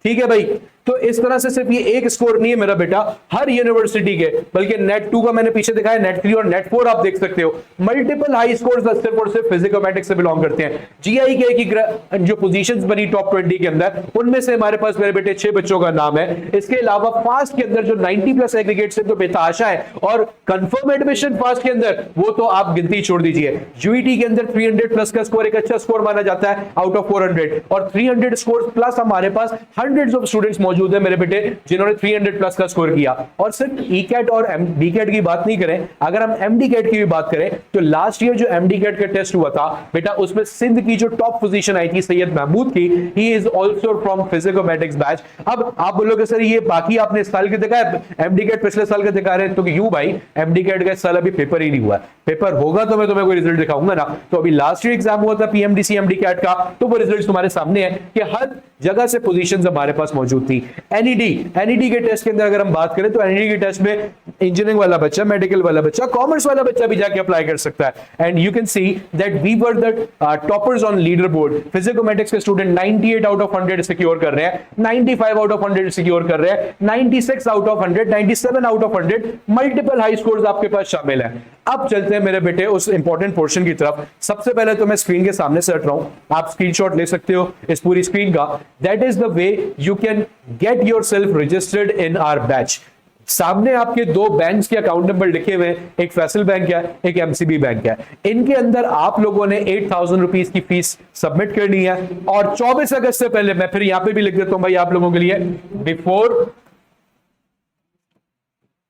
ठीक है भाई। तो इस तरह से सिर्फ ये एक स्कोर नहीं है मेरा बेटा, हर यूनिवर्सिटी के, बल्कि नेट 2 का मैंने पीछे दिखाया, नेट 3 और नेट 4 आप देख सकते हो, मल्टीपल हाई स्कोर्स सिर्फ और सिर्फ फिजिकोमेटिक्स से बिलोंग करते हैं। जीआई के की जो पोजीशंस बनी टॉप 20 के अंदर, उनमें से हमारे पास मेरे बेटे 6 बच्चों का नाम है। इसके अलावा फास्ट के अंदर जो 90+ एग्रीगेट से तो बेतहाशा है, और कंफर्म एडमिशन फास्ट के अंदर वो तो आप गिनती छोड़ दीजिए। यूईटी के अंदर 300+ का स्कोर एक अच्छा स्कोर माना जाता है आउट ऑफ 400, और 300 स्कोर प्लस हमारे पास हंड्रेड्स ऑफ स्टूडेंट्स मौजूद है मेरे बेटे जिन्होंने 300+ का स्कोर किया। और सिर्फ ईकैट और बीकैट की बात नहीं करें, अगर हम एमडी कैट की भी बात करें तो लास्ट ईयर जो एमडी कैट का टेस्ट हुआ था बेटा, उसमें सिंध की जो टॉप पोजीशन आई थी सैयद महमूद की, he is also from Physicomatics batch. अब आप बोलोगे सर ये बाकी आपने इस साल के देखा है, एमडी कैट पिछले साल का दिखा रहे हैं, तो क्यों भाई, एमडी कैट का इस साल अभी पेपर ही नहीं हुआ है, पेपर होगा तो मैं तुम्हें कोई रिजल्ट दिखाऊंगा ना। तो अभी लास्ट ईयर एग्जाम हुआ था पीएमडीसी एमडी कैट का, तो वो रिजल्ट तुम्हारे सामने है कि हर जगह से पोजीशंस हमारे पास मौजूद थी। एनईडी के टेस्ट के अंदर अगर हम बात करें तो एनईडी के टेस्ट में इंजीनियरिंग वाला बच्चा, मेडिकल वाला बच्चा, कॉमर्स वाला बच्चा भी जाके अप्लाई कर सकता है। And you can see that we were the toppers on leaderboard. फिजिकोमेटिक्स के स्टूडेंट 98 आउट ऑफ 100 सिक्योर कर रहे हैं, 95 आउट ऑफ 100 सिक्योर कर रहे हैं, 96 out of 100, 97 out of 100, multiple high scores आपके पास शामिल है। अब चलते हैं मेरे बेटे उस इंपॉर्टेंट पोर्शन की तरफ। सबसे पहले तो मैं स्क्रीन के सामने से हट रहा हूं, आप स्क्रीनशॉट ले सकते हो इस पूरी स्क्रीन का। That is the way you can get yourself registered in our batch. सामने आपके 2 बैंक्स के अकाउंट नंबर लिखे हुए हैं, एक फैसल बैंक है, एक एमसीबी बैंक है। इनके अंदर आप लोगों ने 8000 रुपीज की फीस सबमिट करनी है, और 24 अगस्त से पहले, मैं फिर यहां पे भी लिख देता हूं भाई आप लोगों के लिए, बिफोर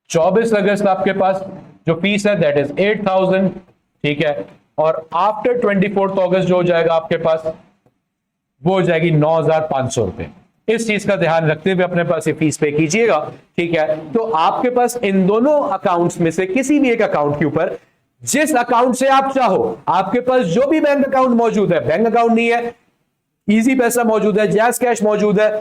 24 अगस्त आपके पास जो फीस है दैट इज 8000, ठीक है। और आफ्टर 24 अगस्त जो हो जाएगा आपके पास, वो हो जाएगी 9500 रुपए। इस चीज का ध्यान रखते हुए अपने पास ये फीस पे कीजिएगा, ठीक है। तो आपके पास इन दोनों अकाउंट्स में से किसी भी एक अकाउंट के ऊपर, जिस अकाउंट से आप चाहो, आपके पास जो भी बैंक अकाउंट मौजूद है, बैंक अकाउंट नहीं है, इजी पैसा मौजूद है, जैज कैश मौजूद है,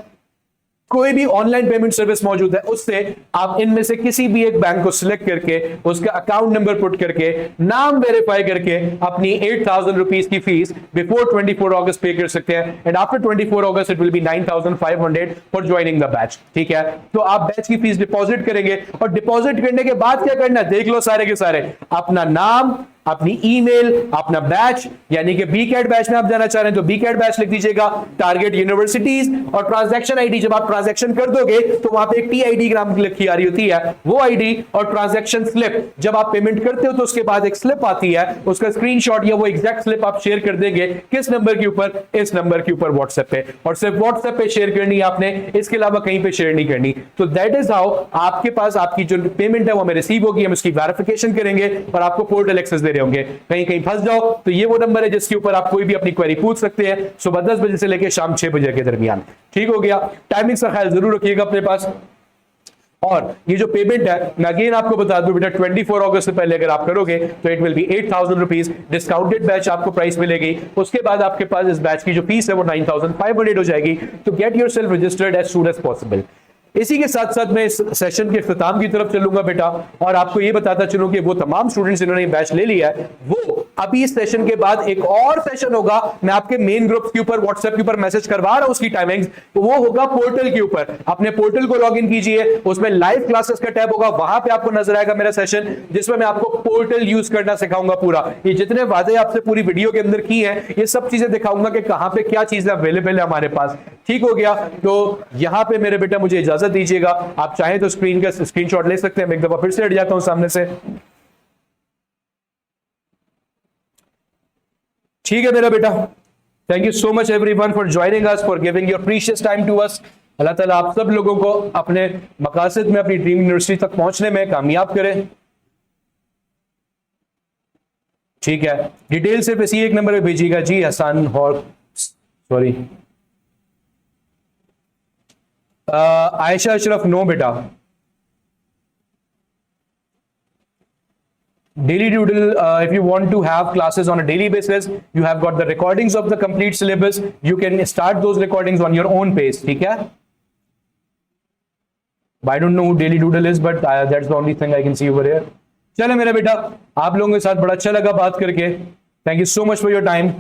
कोई भी ऑनलाइन पेमेंट सर्विस मौजूद है, उससे आप इनमें से किसी भी एक बैंक को सिलेक्ट करके उसका अकाउंट नंबर पुट करके नाम वेरीफाई करके अपनी 8000 रुपीज की फीस बिफोर 24 अगस्त पे कर सकते हैं। And after 24 August it will be 9500 for joining the batch, ठीक है। तो आप बैच की फीस डिपॉजिट करेंगे, और डिपॉजिट करने के बाद क्या करना है देख लो सारे के सारे, अपना नाम, अपनी ईमेल, अपना बैच, यानी कि बीकैट बैच में आप जाना चाह रहे हैं तो बीकैट बैच लिख दीजिएगा, टारगेट यूनिवर्सिटीज, और ट्रांजैक्शन आईडी। जब आप ट्रांजैक्शन कर दोगे तो वहां पे एक टीआईडी ग्राम लिखी आ रही होती है, वो आईडी, और ट्रांजैक्शन स्लिप। जब आप पेमेंट करते हो तो उसके बाद एक स्लिप आती है, उसका स्क्रीनशॉट या वो एग्जैक्ट स्लिप आप शेयर कर देंगे किस नंबर के ऊपर, इस नंबर के ऊपर व्हाट्सएप पे, और सिर्फ व्हाट्सएप पे शेयर करनी है आपने, इसके अलावा कहीं पे शेयर नहीं करनी। तो दैट इज हाउ आपके पास आपकी जो पेमेंट है वो हमें रिसीव होगी, हम उसकी वेरिफिकेशन करेंगे और आपको पोर्टल एक्सेस दे रहे होंगे। कहीं कहीं फंस जाओ तो ये वो नंबर है जिसके ऊपर आप कोई भी अपनी क्वेरी पूछ सकते हैं, सुबह 10 बजे से लेकर शाम 6 बजे के दरमियान, ठीक हो गया। टाइमिंग का ख्याल जरूर रखिएगा अपने पास। और ये जो पेमेंट है मैं अगेन आपको बता दूं बेटा, 24 अगस्त से पहले अगर आप करोगे तो it will be 8000 rupees discounted batch आपको प्राइस मिलेगी। उसके बाद आपके पास इस बैच की जो फीस है वो 9500 हो जाएगी। तो get yourself registered as soon as possible. इसी के साथ साथ मैं इस सेशन के इख्तिताम की तरफ चलूंगा बेटा, और आपको ये बताता चलूं कि वो तमाम स्टूडेंट्स जिन्होंने बैच ले लिया है, वो अभी इस सेशन के बाद एक और सेशन होगा, मैं आपके मेन ग्रुप्स के ऊपर व्हाट्सएप के ऊपर मैसेज करवा रहा हूं उसकी टाइमिंग्स, तो वो होगा पोर्टल के ऊपर। अपने पोर्टल को लॉग इन कीजिए, उसमें लाइव क्लासेस का टैब होगा, वहां पे आपको नजर आएगा मेरा सेशन, जिसमें मैं आपको पोर्टल यूज करना सिखाऊंगा पूरा। ये जितने वादे आपसे पूरी वीडियो के अंदर की हैं, ये सब चीजें दिखाऊंगा कि कहां पे क्या चीजें अवेलेबल है हमारे पास, ठीक हो गया। तो यहां पे मेरे बेटा मुझे इजाजत दीजिएगा, आप चाहें तो स्क्रीन का स्क्रीनशॉट ले सकते हैं। मैं एक दफा फिर से हट जाता हूं सामने से। ठीक है मेरा बेटा, thank you so much everyone for joining us, for giving your precious time to us. अल्लाह ताला आप सब लोगों को अपने मकासद में, अपनी ड्रीम यूनिवर्सिटी तक पहुंचने में कामयाब करे। ठीक है, डिटेल सिर्फ इसी एक नंबर पे भेजिएगा जी, हसन और सॉरी आयशा अशरफ, नो बेटा। Daily doodle, if you want to have classes on a daily basis, you have got the recordings of the complete syllabus. You can start those recordings on your own pace. ठीक है? I don't know who Daily Doodle is, but that's the only thing I can see over here. चले मेरा बेटा, आप लोगों के साथ बड़ा अच्छा लगा बात करके। Thank you so much for your time.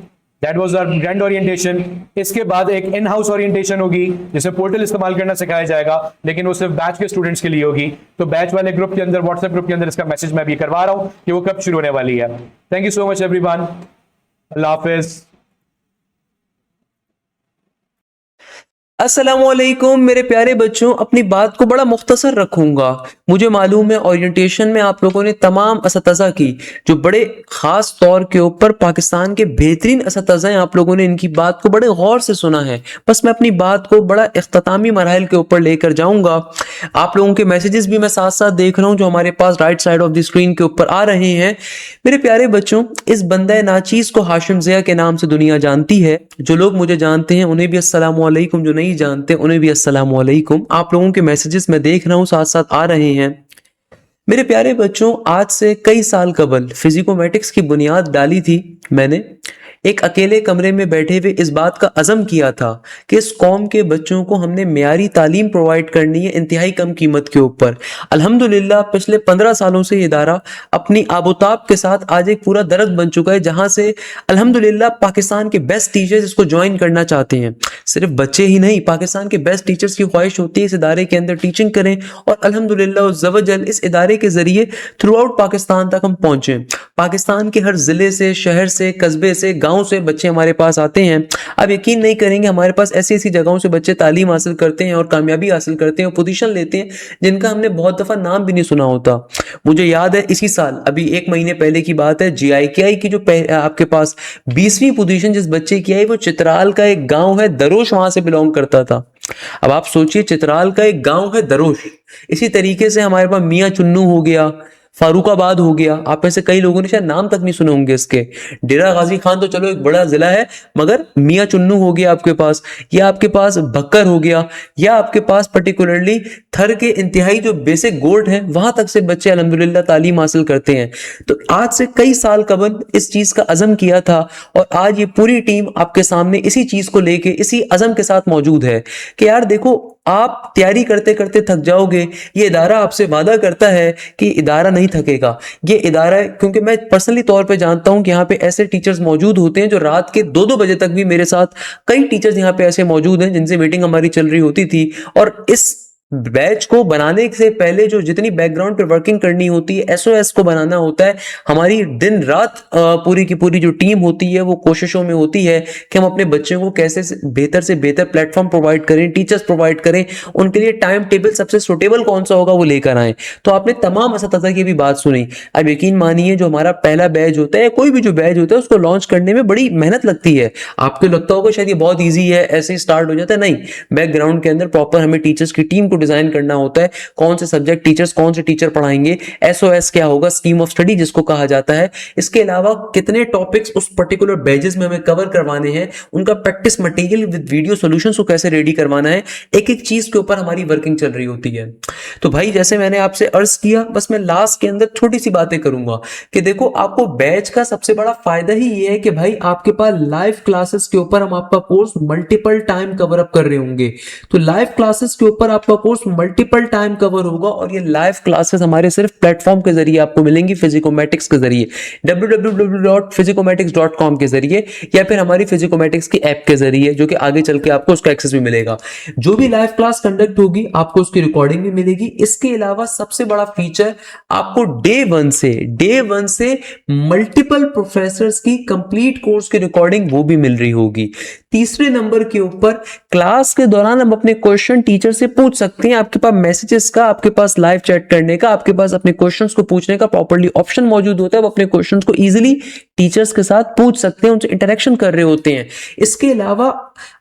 That was our grand orientation. इसके बाद एक इन हाउस ओरिएंटेशन होगी जिसमें पोर्टल इस्तेमाल करना सिखाया जाएगा, लेकिन वो सिर्फ बैच के स्टूडेंट्स के लिए होगी। तो बैच वाले ग्रुप के अंदर, व्हाट्सएप ग्रुप के अंदर इसका मैसेज मैं भी करवा रहा हूं कि वो कब शुरू होने वाली है। Thank you so much everyone, अल्लाह हाफिज। अस्सलामुअलैकुम मेरे प्यारे बच्चों, अपनी बात को बड़ा मुख्तसर रखूंगा। मुझे मालूम है ओरिएंटेशन में आप लोगों ने तमाम असतज़ा की जो बड़े ख़ास तौर के ऊपर पाकिस्तान के बेहतरीन असतज़ा हैं, आप लोगों ने इनकी बात को बड़े गौर से सुना है। बस मैं अपनी बात को बड़ा इख्तितामी मराहिल के ऊपर लेकर जाऊंगा। आप लोगों के मैसेजेस भी मैं साथ साथ देख रहा हूँ जो हमारे पास right side of the screen के ऊपर आ रहे हैं। मेरे प्यारे बच्चों, इस बंदा नाचीज़ को हाशिम ज़िया के नाम से दुनिया जानती है। जो लोग मुझे जानते हैं उन्हें भी अस्सलामुअलैकुम, जो नहीं जानते उन्हें भी अस्सलाम वालेकुम। आप लोगों के मैसेजेस मैं देख रहा हूं साथ साथ आ रहे हैं। मेरे प्यारे बच्चों, आज से कई साल कबल फिजिकोमेटिक्स की बुनियाद डाली थी मैंने। एक अकेले कमरे में बैठे हुए इस बात का अज़म किया था कि इस कौम के बच्चों को हमने मियारी तालीम प्रोवाइड करनी है इंतहाई कम कीमत के ऊपर। अल्हम्दुलिल्लाह पिछले 15 सालों से ये इदारा अपनी आबोताब के साथ आज एक पूरा दरख्त बन चुका है, जहां से अल्हम्दुलिल्लाह पाकिस्तान के बेस्ट टीचर्स इसको ज्वाइन करना चाहते हैं। सिर्फ बच्चे ही नहीं, पाकिस्तान के बेस्ट टीचर्स की ख्वाहिश होती है इस इदारे के अंदर टीचिंग करें और अल्हम्दुलिल्लाह उज़्ज़वजल इस इदारे के जरिए थ्रू आउट पाकिस्तान तक हम पहुंचे। पाकिस्तान के हर जिले से, शहर से, कस्बे से, गांव से बच्चे हमारे पास आते हैं। आप यकीन नहीं करेंगे, हमारे पास ऐसी ऐसी जगहों से बच्चे तालीम हासिल करते हैं और कामयाबी हासिल करते हैं और पोजीशन लेते हैं जिनका हमने बहुत दफा नाम भी नहीं सुना होता। मुझे याद है इसी साल, अभी 1 महीने पहले की बात है, GIKI की जो आपके पास 20वीं पोजीशन जिस बच्चे की आई, वो चित्राल का एक गांव है दरोश, वहां से बिलोंग करता था। अब आप सोचिए, चित्राल का एक गांव है दरोश। इसी तरीके से हमारे पास मियां चुन्नू हो गया, फारूकाबाद हो गया। आप में से कई लोगों ने शायद नाम तक नहीं सुने होंगे इसके। डेरा गाजी खान तो चलो एक बड़ा जिला है, मगर मियां चुन्नू हो गया आपके पास, या आपके पास बक्कर हो गया, या आपके पास पर्टिकुलरली थर के इंतहाई जो बेसिक गोल्ड है वहां तक से बच्चे अल्हम्दुलिल्लाह तालीम हासिल करते हैं। तो आज से कई साल कबल इस चीज का अज़म किया था और आज ये पूरी टीम आपके सामने इसी चीज को लेके, इसी अज़म के साथ मौजूद है कि यार देखो, आप तैयारी करते करते थक जाओगे, ये इदारा आपसे वादा करता है कि इदारा नहीं थकेगा। ये इदारा, क्योंकि मैं पर्सनली तौर पे जानता हूं कि यहाँ पे ऐसे टीचर्स मौजूद होते हैं जो रात के 2-2 बजे तक भी, मेरे साथ कई टीचर्स यहाँ पे ऐसे मौजूद हैं जिनसे मीटिंग हमारी चल रही होती थी। और इस बैच को बनाने से पहले जो जितनी बैकग्राउंड पे वर्किंग करनी होती है, SOS को बनाना होता है, हमारी दिन रात पूरी की पूरी जो टीम होती है वो कोशिशों में होती है कि हम अपने बच्चों को कैसे से बेहतर प्लेटफॉर्म प्रोवाइड करें, टीचर्स प्रोवाइड करें, उनके लिए टाइम टेबल सबसे सुटेबल कौन सा होगा वो लेकर आए। तो आपने तमाम असतज़ा की भी बात सुनी। अब यकीन मानिए, जो हमारा पहला बैच होता है, कोई भी जो बैच होता है, उसको लॉन्च करने में बड़ी मेहनत लगती है। आपको लगता होगा शायद ये बहुत ईजी है, ऐसे ही स्टार्ट हो जाता है, नहीं। बैकग्राउंड के अंदर प्रॉपर हमें टीचर्स की टीम को डिजाइन करना होता है, कौन से सब्जेक्ट टीचर्स, कौन से टीचर पढ़ाएंगे, SOS क्या होगा, स्कीम ऑफ स्टडी जिसको कहा जाता है। इसके अलावा कितने टॉपिक्स उस पर्टिकुलर बैचेस में हमें कवर करवाने हैं, उनका practice material with video solutions को कैसे रेडी करवाना है, एक एक चीज के ऊपर हमारी वर्किंग चल रही होती है। तो भाई, जैसे मैंने आपसे अर्ज किया, बस मैं लास्ट के अंदर छोटी सी बातें करूंगा कि देखो, आपको बैच का सबसे बड़ा फायदा ही ये है कि भाई आपके पास लाइव क्लासेस के ऊपर हम आपका course multiple time cover up कर रहे होंगे। तो लाइव क्लासेस के ऊपर आपका कोर्स मल्टीपल टाइम कवर होगा और ये लाइव क्लासेस हमारे सिर्फ प्लेटफॉर्म के जरिए आपको मिलेंगी, फिजिकोमेटिक्स के जरिए, www.physicomatic.com के जरिए, या फिर हमारी फिजिकोमेटिक्स की ऐप के जरिए, जो कि आगे चल के आपको उसका एक्सेस भी मिलेगा। जो भी लाइव क्लास कंडक्ट होगी आपको उसकी रिकॉर्डिंग भी मिलेगी। इसके अलावा सबसे बड़ा फीचर, आपको डे वन से मल्टीपल प्रोफेसर्स की कंप्लीट कोर्स की रिकॉर्डिंग वो भी मिल रही होगी। तीसरे नंबर के ऊपर, क्लास के दौरान हम अपने क्वेश्चन टीचर से पूछ सकते हैं। आपके पास मैसेजेस का, आपके पास लाइव चैट करने का, आपके पास अपने क्वेश्चंस को पूछने का प्रॉपर्ली ऑप्शन मौजूद होता है। आप अपने क्वेश्चंस को इजीली टीचर्स के साथ पूछ सकते हैं, उनसे इंटरेक्शन कर रहे होते हैं। इसके अलावा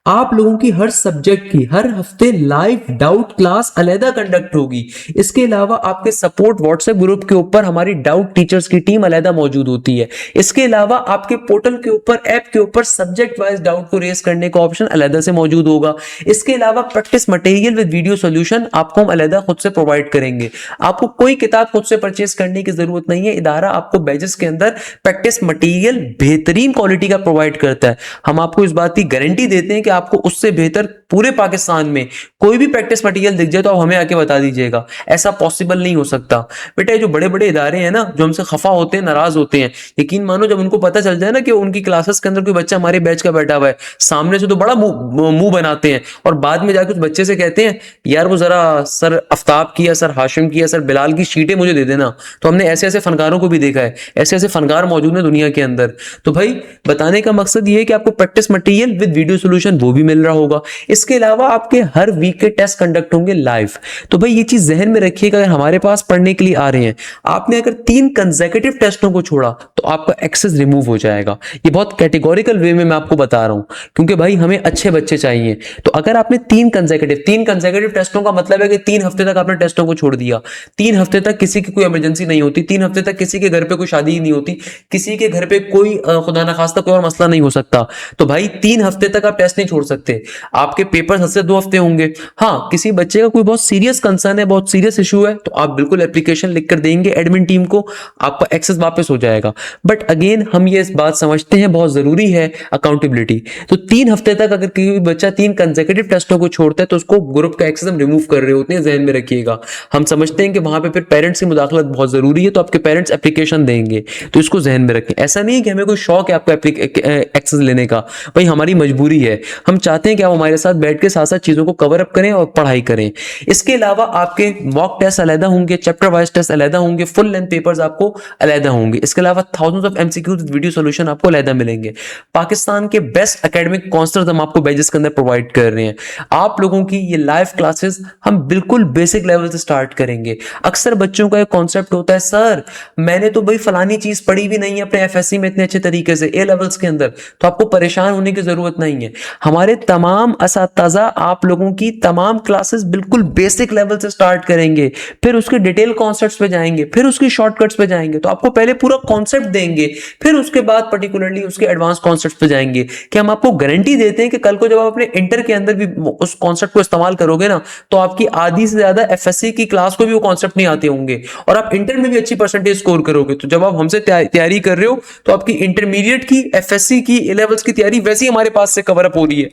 आप लोगों की हर सब्जेक्ट की हर हफ्ते लाइव डाउट क्लास अलहदा कंडक्ट होगी। इसके अलावा आपके सपोर्ट व्हाट्सएप ग्रुप के ऊपर हमारी डाउट टीचर्स की टीम अलहदा मौजूद होती है। इसके अलावा आपके पोर्टल के ऊपर ऐप के ऊपर सब्जेक्ट वाइज डाउट को रेस करने का ऑप्शन अलहदा से मौजूद होगा। इसके अलावा practice material with video solution आपको हम अलहदा खुद से प्रोवाइड करेंगे। आपको कोई किताब खुद से परचेज करने की जरूरत नहीं है। इदारा आपको बैचेस के अंदर प्रैक्टिस मटेरियल बेहतरीन क्वालिटी का प्रोवाइड करता है। हम आपको इस बात की गारंटी देते हैं कि आपको उससे बेहतर पूरे पाकिस्तान में कोई भी प्रैक्टिस मटेरियल दिख जाए तो आप हमें आके बता दीजिएगा। ऐसा पॉसिबल नहीं हो सकता बेटा। जो बड़े बड़े इदारे हैं ना, जो हमसे खफा होते हैं, नाराज होते हैं, यकीन मानो जब उनको पता चल जाए ना कि उनकी क्लासेस के अंदर कोई बच्चा हमारे बैच का बैठा हुआ है, सामने से तो बड़ा मुंह बनाते हैं और बाद में जाके उस बच्चे से कहते हैं यार वो जरा सर आफ्ताब की या सर हाशिम की या सर बिलाल की शीटें मुझे दे देना। तो हमने ऐसे ऐसे फनकारों को भी देखा है, ऐसे ऐसे फनकार मौजूद हैं दुनिया के अंदर। तो भाई बताने का मकसद ये है कि आपको practice material with video solution वो भी मिल रहा होगा। इसके अलावा आपके हर वीक के टेस्ट कंडक्ट होंगे लाइव। तो भाई ये चीज जहन में रखिएगा, अगर हमारे पास पढ़ने के लिए आ रहे हैं, आपने अगर 3 कंसेक्यूटिव टेस्टों को छोड़ा तो आपका एक्सेस रिमूव हो जाएगा। ये बहुत कैटेगोरिकल वे में मैं आपको बता रहा हूं, क्योंकि भाई हमें अच्छे बच्चे चाहिए। तो अगर आपने 3 कंसेक्यूटिव टेस्टों का मतलब है कि 3 हफ्ते तक आपने टेस्टों को छोड़ दिया, 3 हफ्ते तक किसी की कोई इमरजेंसी नहीं होती, 3 हफ्ते तक किसी के घर पे कोई शादी नहीं होती, किसी के घर पे कोई खुदा ना खास्ता कोई और मसला नहीं हो सकता, तो भाई 3 हफ्ते तक आप टेस्ट नहीं छोड़ सकते। आपके पेपर से 2 हफ्ते होंगे। हाँ, किसी बच्चे का कोई बहुत सीरियस कंसर्न है, बहुत सीरियस इशू है, तो आप बिल्कुल एप्लीकेशन लिख कर देंगे एडमिन टीम को, आपका एक्सेस वापस हो जाएगा। बट अगेन हम ये इस बात समझते हैं बहुत जरूरी है अकाउंटेबिलिटी। तो 3 हफ्ते तक अगर कोई बच्चा 3 कंसेक्यूटिव टेस्टों को छोड़ता है तो उसको ग्रुप का एक्सेस हम रिमूव कर रहे होते हैं, जहन में रखिएगा। हम समझते हैं कि वहां पे फिर पेरेंट्स की मुदाखलत बहुत जरूरी है, तो आपके पेरेंट्स एप्लीकेशन देंगे, तो इसको जहन में रखें। ऐसा नहीं है कि हमें कोई शौक है आपका एक्सेस लेने का, भाई हमारी मजबूरी है। हम चाहते हैं कि आप हमारे साथ बैठ के साथ साथ चीजों को कवर अप करें और पढ़ाई करें। इसके अलावा आपके मॉक टेस्ट अलहदा होंगे, चैप्टर वाइज टेस्ट अलहदा होंगे, फुल लेंथ पेपर्स आपको अलहदा होंगे। इसके अलावा thousands of MCQs video solution आपको अलहदा मिलेंगे। पाकिस्तान के बेस्ट एकेडमिक काउंसलर्स हम आपको बैचेस के अंदर प्रोवाइड कर रहे हैं। आप लोगों की ये लाइव क्लासेस हम बिल्कुल बेसिक लेवल से स्टार्ट करेंगे। अक्सर बच्चों का एक कॉन्सेप्ट होता है, सर मैंने तो भाई फलानी चीज पढ़ी भी नहीं है अपने एफएससी में इतने अच्छे तरीके से, ए लेवल्स के अंदर, तो आपको परेशान होने की जरूरत नहीं है। हमारे तमाम असातिज़ा आप लोगों की तमाम क्लासेस बिल्कुल बेसिक लेवल से स्टार्ट करेंगे, फिर उसके डिटेल कॉन्सेप्ट्स पे जाएंगे, फिर उसकी शॉर्टकट्स पे जाएंगे। तो आपको पहले पूरा कॉन्सेप्ट देंगे, फिर उसके बाद पर्टिकुलरली उसके एडवांस कॉन्सेप्ट्स पे जाएंगे। कि हम आपको गारंटी देते हैं कि कल को जब आप अपने इंटर के अंदर भी उस कॉन्सेप्ट को इस्तेमाल करोगे ना, तो आपकी आधी से ज्यादा एफएससी की क्लास को भी वो कॉन्सेप्ट नहीं आते होंगे और आप इंटर में भी अच्छी परसेंटेज स्कोर करोगे। तो जब आप हमसे तैयारी कर रहे हो तो आपकी इंटरमीडिएट की, एफएससी की, ए लेवल्स की तैयारी वैसी हमारे पास से कवर अप हो रही है।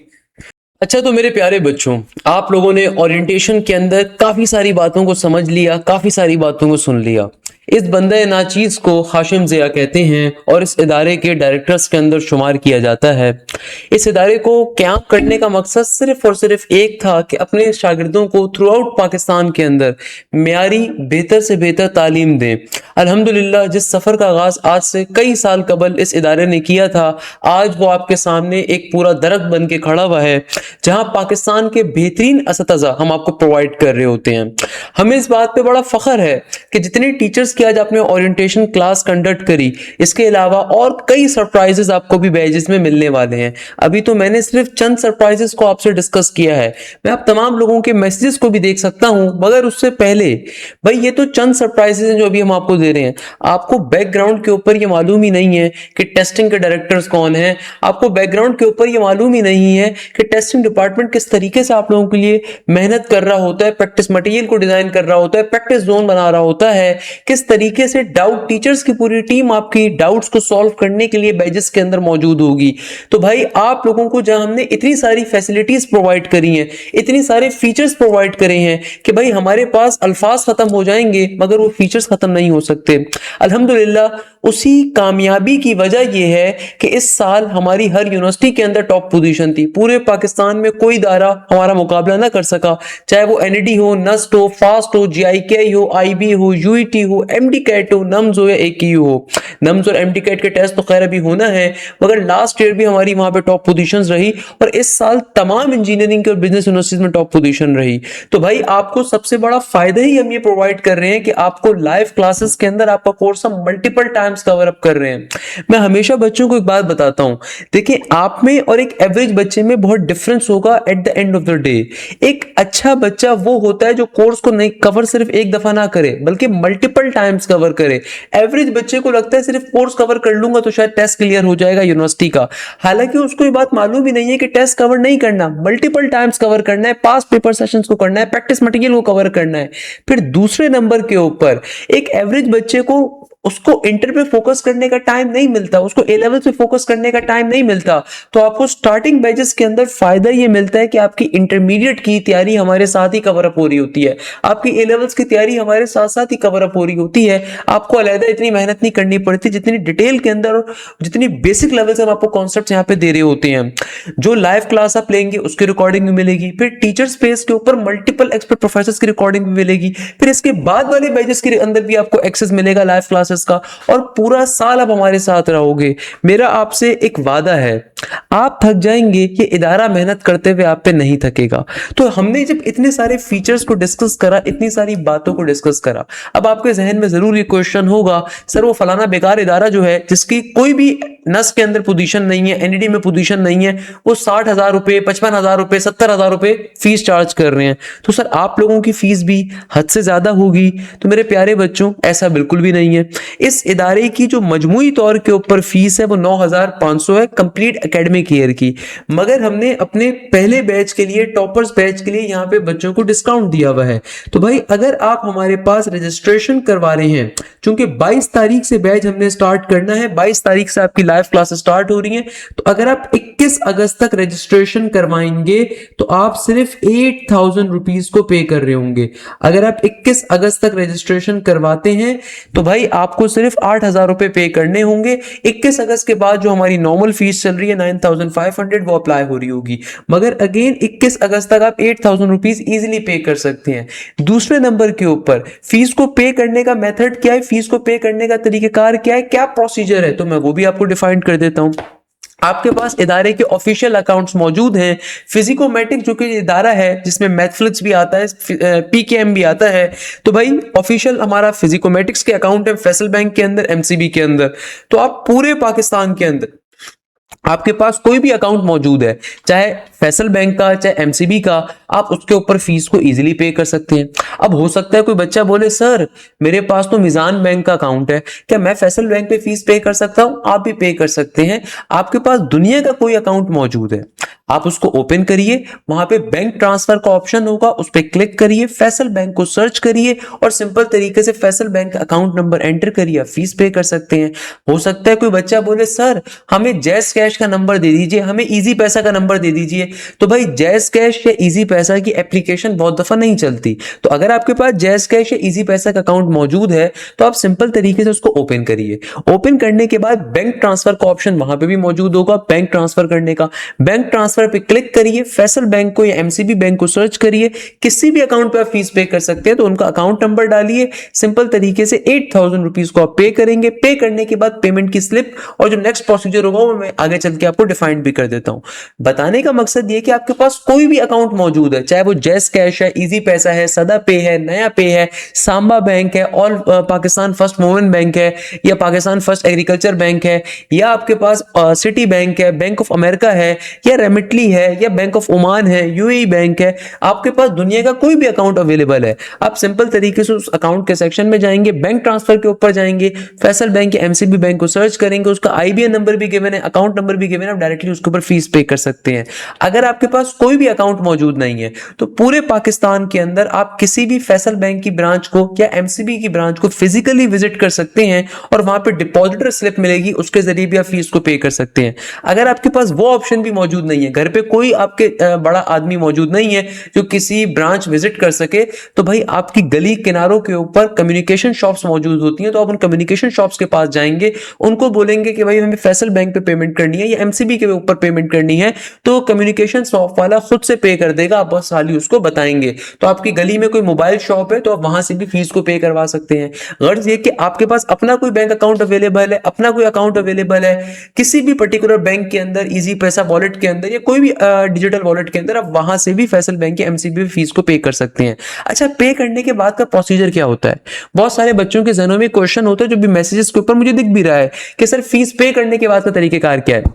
अच्छा, तो मेरे प्यारे बच्चों, आप लोगों ने ओरिएंटेशन के अंदर काफी सारी बातों को समझ लिया, काफी सारी बातों को सुन लिया। इस बंदे नाचीज को हाशिम ज़िया कहते हैं और इस इदारे के डायरेक्टर्स के अंदर शुमार किया जाता है। इस इदारे को क्याम करने का मकसद सिर्फ और सिर्फ एक था कि अपने शागिर्दों को थ्रू आउट पाकिस्तान के अंदर मेयारी बेहतर से बेहतर तालीम दें। अल्हम्दुलिल्लाह जिस सफ़र का आगाज़ आज से कई साल कबल इस इदारे ने किया था, आज वो आपके सामने एक पूरा दरख्त बन के खड़ा हुआ है, जहाँ पाकिस्तान के बेहतरीन असतज़ा हम आपको प्रोवाइड कर रहे होते हैं। हमें इस बात पर बड़ा फ़ख्र है कि जितने टीचर्स की आज आपने ओरिएंटेशन क्लास कंडक्ट करी, इसके अलावा और कई सरप्राइजेस आपको भी बैचेस में मिलने वाले हैं। अभी तो मैंने सिर्फ चंद सरप्राइजेस को आपसे डिस्कस किया है, मैं आप तमाम लोगों के मैसेजेस को भी देख सकता हूं, मगर उससे पहले भाई ये तो चंद सरप्राइजेस हैं जो अभी हम आपको दे रहे हैं। आपको बैकग्राउंड के ऊपर ये मालूम ही नहीं है कि टेस्टिंग के डायरेक्टर्स कौन हैं, आपको बैकग्राउंड के ऊपर ये मालूम ही नहीं है कि टेस्टिंग डिपार्टमेंट किस तरीके से आप लोगों के लिए मेहनत कर रहा होता है, प्रैक्टिस मटेरियल को डिजाइन कर रहा होता है, प्रैक्टिस जोन बना रहा होता है, किस तरीके से डाउट टीचर्स की पूरी टीम आपकी डाउट्स को सॉल्व करने के लिए बैचेस के अंदर मौजूद होगी। तो भाई आप लोगों को जहां हमने इतनी सारी फैसिलिटीज प्रोवाइड करी हैं, इतने सारे फीचर्स प्रोवाइड करे हैं कि भाई हमारे पास अल्फाज खत्म हो जाएंगे मगर वो फीचर्स खत्म नहीं हो सकते। अल्हम्दुलिल्लाह उसी कामयाबी की वजह यह है कि इस साल हमारी हर यूनिवर्सिटी के अंदर टॉप पोजीशन थी। पूरे पाकिस्तान में कोई इदारा हमारा मुकाबला ना कर सका, चाहे वो एनईडी हो, नस्ट हो, फास्ट हो, जीआईके हो, आईबी हो, यूईटी हो, एमडी कैट हो, नम्स हो या AQU हो। नम्स और एमडी कैट के टेस्ट तो खैर अभी होना है, मगर लास्ट ईयर भी हमारी वहां पे टॉप पोजीशंस रही और इस साल तमाम इंजीनियरिंग के और बिजनेस यूनिवर्सिटीज में टॉप पोजीशन रही। तो भाई आपको सबसे बड़ा फायदा ही हम ये प्रोवाइड कर रहे हैं कि आपको लाइव क्लासेस के अंदर आपका कोर्स हम मल्टीपल टाइम्स कवर अप कर रहे हैं। मैं हमेशा बच्चों को एक बात बताता हूं, देखिए आप में और एक एवरेज बच्चे में बहुत डिफरेंस होगा at the end of the day. एक अच्छा बच्चा वो होता है जो कोर्स को नहीं कवर सिर्फ एक दफा ना करे बल्कि मल्टीपल टाइम्स कवर करे। एवरेज बच्चे को लगता है सिर्फ कोर्स कवर कर लूंगा तो शायद टेस्ट क्लियर हो जाएगा यूनिवर्सिटी का, हालांकि उसको ये बात मालूम ही नहीं है कि टेस्ट कवर नहीं करना, मल्टीपल टाइम्स कवर करना है, पास पेपर सेशंस को करना है, प्रैक्टिस मटेरियल को कवर करना है। फिर दूसरे नंबर के ऊपर एक एवरेज बच्चे को उसको इंटर पे फोकस करने का टाइम नहीं मिलता, उसको ए लेवल पे फोकस करने का टाइम नहीं मिलता। तो आपको स्टार्टिंग बैचेस के अंदर फायदा ये मिलता है कि आपकी इंटरमीडिएट की तैयारी हमारे साथ ही कवर अप हो रही होती है, आपकी ए लेवल्स की तैयारी हमारे साथ साथ ही कवर अप हो रही होती है। आपको अलग इतनी मेहनत नहीं करनी पड़ती जितनी डिटेल के अंदर और जितनी बेसिक लेवल से हम आपको कॉन्सेप्ट यहाँ पे दे रहे होते हैं। जो लाइव क्लास आप लेंगे उसकी रिकॉर्डिंग भी मिलेगी, फिर टीचर स्पेस के ऊपर मल्टीपल एक्सपर्ट प्रोफेसर्स की रिकॉर्डिंग भी मिलेगी, फिर इसके बाद वाले बैचेस के अंदर भी आपको एक्सेस मिलेगा लाइव क्लासेस का, और पूरा साल आप हमारे साथ रहोगे। मेरा आपसे एक वादा है, आप थक जाएंगे, ये इदारा मेहनत करते हुए आप पे नहीं थकेगा। तो हमने जब इतने सारे फीचर्स को डिस्कस करा, इतनी सारी बातों को डिस्कस करा, अब आपके जहन में जरूर ये क्वेश्चन होगा, सर वो फलाना बेकार इदारा जो है जिसकी कोई भी नस के अंदर पोजीशन नहीं है, एनईडी में पोजीशन नहीं है, वो 60,000 रुपए, 55,000 रुपए, 70,000 रुपए फीस चार्ज कर रहे हैं, तो सर आप लोगों की फीस भी हद से ज्यादा होगी। तो मेरे प्यारे बच्चों, ऐसा बिल्कुल भी नहीं है। इस इदारे की जो मजमूई तौर के ऊपर फीस है वो 9,500 है कंप्लीट एकेडमिक ईयर की, मगर हमने अपने पहले बैच के लिए, टॉपर्स बैच के लिए यहाँ पे बच्चों को डिस्काउंट दिया हुआ है। तो भाई अगर आप हमारे पास रजिस्ट्रेशन करवा रहे हैं, क्योंकि 22 तारीख से बैच हमने स्टार्ट करना है, 22 तारीख से आपकी लाइव क्लास स्टार्ट हो रही है, तो अगर आप 21 अगस्त तक रजिस्ट्रेशन करवाएंगे तो आप सिर्फ 8,000 रुपीज को पे कर रहे होंगे। अगर आप 21 अगस्त तक रजिस्ट्रेशन करवाते हैं तो भाई आपको सिर्फ 8,000 रुपए पे करने होंगे। 21 अगस्त के बाद जो हमारी नॉर्मल फीस चल रही है 9,500 वो अप्लाई हो रही होगी, मगर अगेन 21 अगस्त तक आप 8,000 रुपीज इजिली पे कर सकते हैं। दूसरे नंबर के ऊपर फीस को पे करने का मेथड क्या है, फीस को पे करने का तरीकेकार क्या है, क्या प्रोसीजर है, तो मैं वो भी आपको डिफाइन कर देता हूं। आपके पास इदारे के ऑफिशियल अकाउंट्स मौजूद हैं। फिजिकोमेटिक जो कि इदारा है जिसमें मैथफ्लिक्स भी आता है, पीकेएम भी आता है, तो भाई ऑफिशियल हमारा फिजिकोमेटिक्स के अकाउंट है फैसल बैंक के अंदर, एमसीबी के अंदर। तो आप पूरे पाकिस्तान के अंदर आपके पास कोई भी अकाउंट मौजूद है, चाहे फैसल बैंक का चाहे एमसीबी का, आप उसके ऊपर फीस को इजीली पे कर सकते हैं। अब हो सकता है कोई बच्चा बोले सर मेरे पास तो मिजान बैंक का अकाउंट है, क्या मैं फैसल बैंक पे फीस पे कर सकता हूं? आप भी पे कर सकते हैं। आपके पास दुनिया का कोई अकाउंट मौजूद है, आप उसको ओपन करिए, वहां पे बैंक ट्रांसफर का ऑप्शन होगा, उस पर क्लिक करिए, फैसल बैंक को सर्च करिए और सिंपल तरीके से फैसल बैंक का अकाउंट नंबर एंटर करिए, फीस पे कर सकते हैं। हो सकता है कोई बच्चा बोले सर हमें जैस कैश का नंबर दे दीजिए, हमें इजी पैसा का नंबर दे दीजिए, तो भाई जैस कैश या इजी पैसा की एप्लीकेशन बहुत दफा नहीं चलती। तो अगर आपके पास जैस कैश या इजी पैसा का अकाउंट मौजूद है तो आप सिंपल तरीके से उसको ओपन करिए। ओपन करने के बाद बैंक ट्रांसफर का ऑप्शन वहां पे भी मौजूद होगा, बैंक ट्रांसफर करने का, बैंक ट्रांसफर पे क्लिक करिए, फैसल बैंक को या एमसीबी बैंक को सर्च करिए, किसी भी अकाउंट पे आप फीस पे कर सकते हैं, तो उनका अकाउंट नंबर डालिए, सिंपल तरीके से 8,000 रुपीज को आप पे करेंगे। पे करने के बाद पेमेंट की स्लिप और जो नेक्स्ट प्रोसीजर होगा वो मैं आगे चल के आपको डिफाइन भी कर देता हूं। बताने का मकसद ये कि आपके पास कोई भी अकाउंट मौजूद है, चाहे वो जैस कैश है, इजी पैसा है, सदा पे है, नया पे है, सांबा बैंक है, all Pakistan first movement bank है, या पाकिस्तान फर्स्ट एग्रीकल्चर बैंक है, या आपके पास सिटी बैंक है, बैंक ऑफ अमेरिका है, या रेमिटली है, या बैंक ऑफ ओमान है, यूएई बैंक है, आपके पास दुनिया का कोई भी अकाउंट अवेलेबल है, आप सिंपल तरीके से उस अकाउंट के सेक्शन में जाएंगे, बैंक ट्रांसफर के ऊपर जाएंगे, फैसल बैंक या एमसीबी बैंक को सर्च करेंगे, उसका आईबीएन नंबर भी गिवन है, अकाउंट नंबर भी गिवन है, आप डायरेक्टली उसके ऊपर फीस पे कर सकते हैं। अगर आपके पास कोई भी अकाउंट मौजूद नहीं है तो पूरे पाकिस्तान के अंदर आप किसी भी फैसल बैंक की ब्रांच को या एमसीबी की ब्रांच को फिजिकली विजिट कर सकते हैं और वहां पे डिपॉजिटर स्लिप मिलेगी, उसके जरिए भी आप फीस को पे कर सकते हैं। अगर आपके पास वो ऑप्शन भी मौजूद नहीं है, घर पे कोई आपके बड़ा आदमी मौजूद नहीं है जो किसी ब्रांच विजिट कर सके, तो भाई आपकी गली किनारों के ऊपर कम्युनिकेशन शॉप्स मौजूद होती हैं, तो आप उन कम्युनिकेशन शॉप्स के पास जाएंगे, उनको बोलेंगे कि भाई हमें फैसल बैंक पे पेमेंट करनी है या एमसीबी के ऊपर पेमेंट करनी है, तो कम्युनिकेशन शॉप वाला खुद से पे कर देगा, आप बस खाली उसको बताएंगे। तो आपकी गली में कोई मोबाइल शॉप है तो आप वहां से भी फीस को पे करवा सकते हैं। गर्ज ये कि आपके पास अपना कोई बैंक अकाउंट अवेलेबल है, अपना कोई अकाउंट अवेलेबल है किसी भी पर्टिकुलर बैंक के अंदर, इजी पैसा वॉलेट के अंदर या कोई भी डिजिटल वॉलेट के अंदर, आप वहां से भी फैसल बैंक या एमसीबी फीस को पे कर सकते हैं। अच्छा, पे करने के बाद का प्रोसीजर क्या होता है? बहुत सारे बच्चों के जहनों में क्वेश्चन होता है जो भी मैसेजेस के ऊपर मुझे दिख भी रहा है कि सर फीस पे करने के बाद का तरीकेकार क्या है।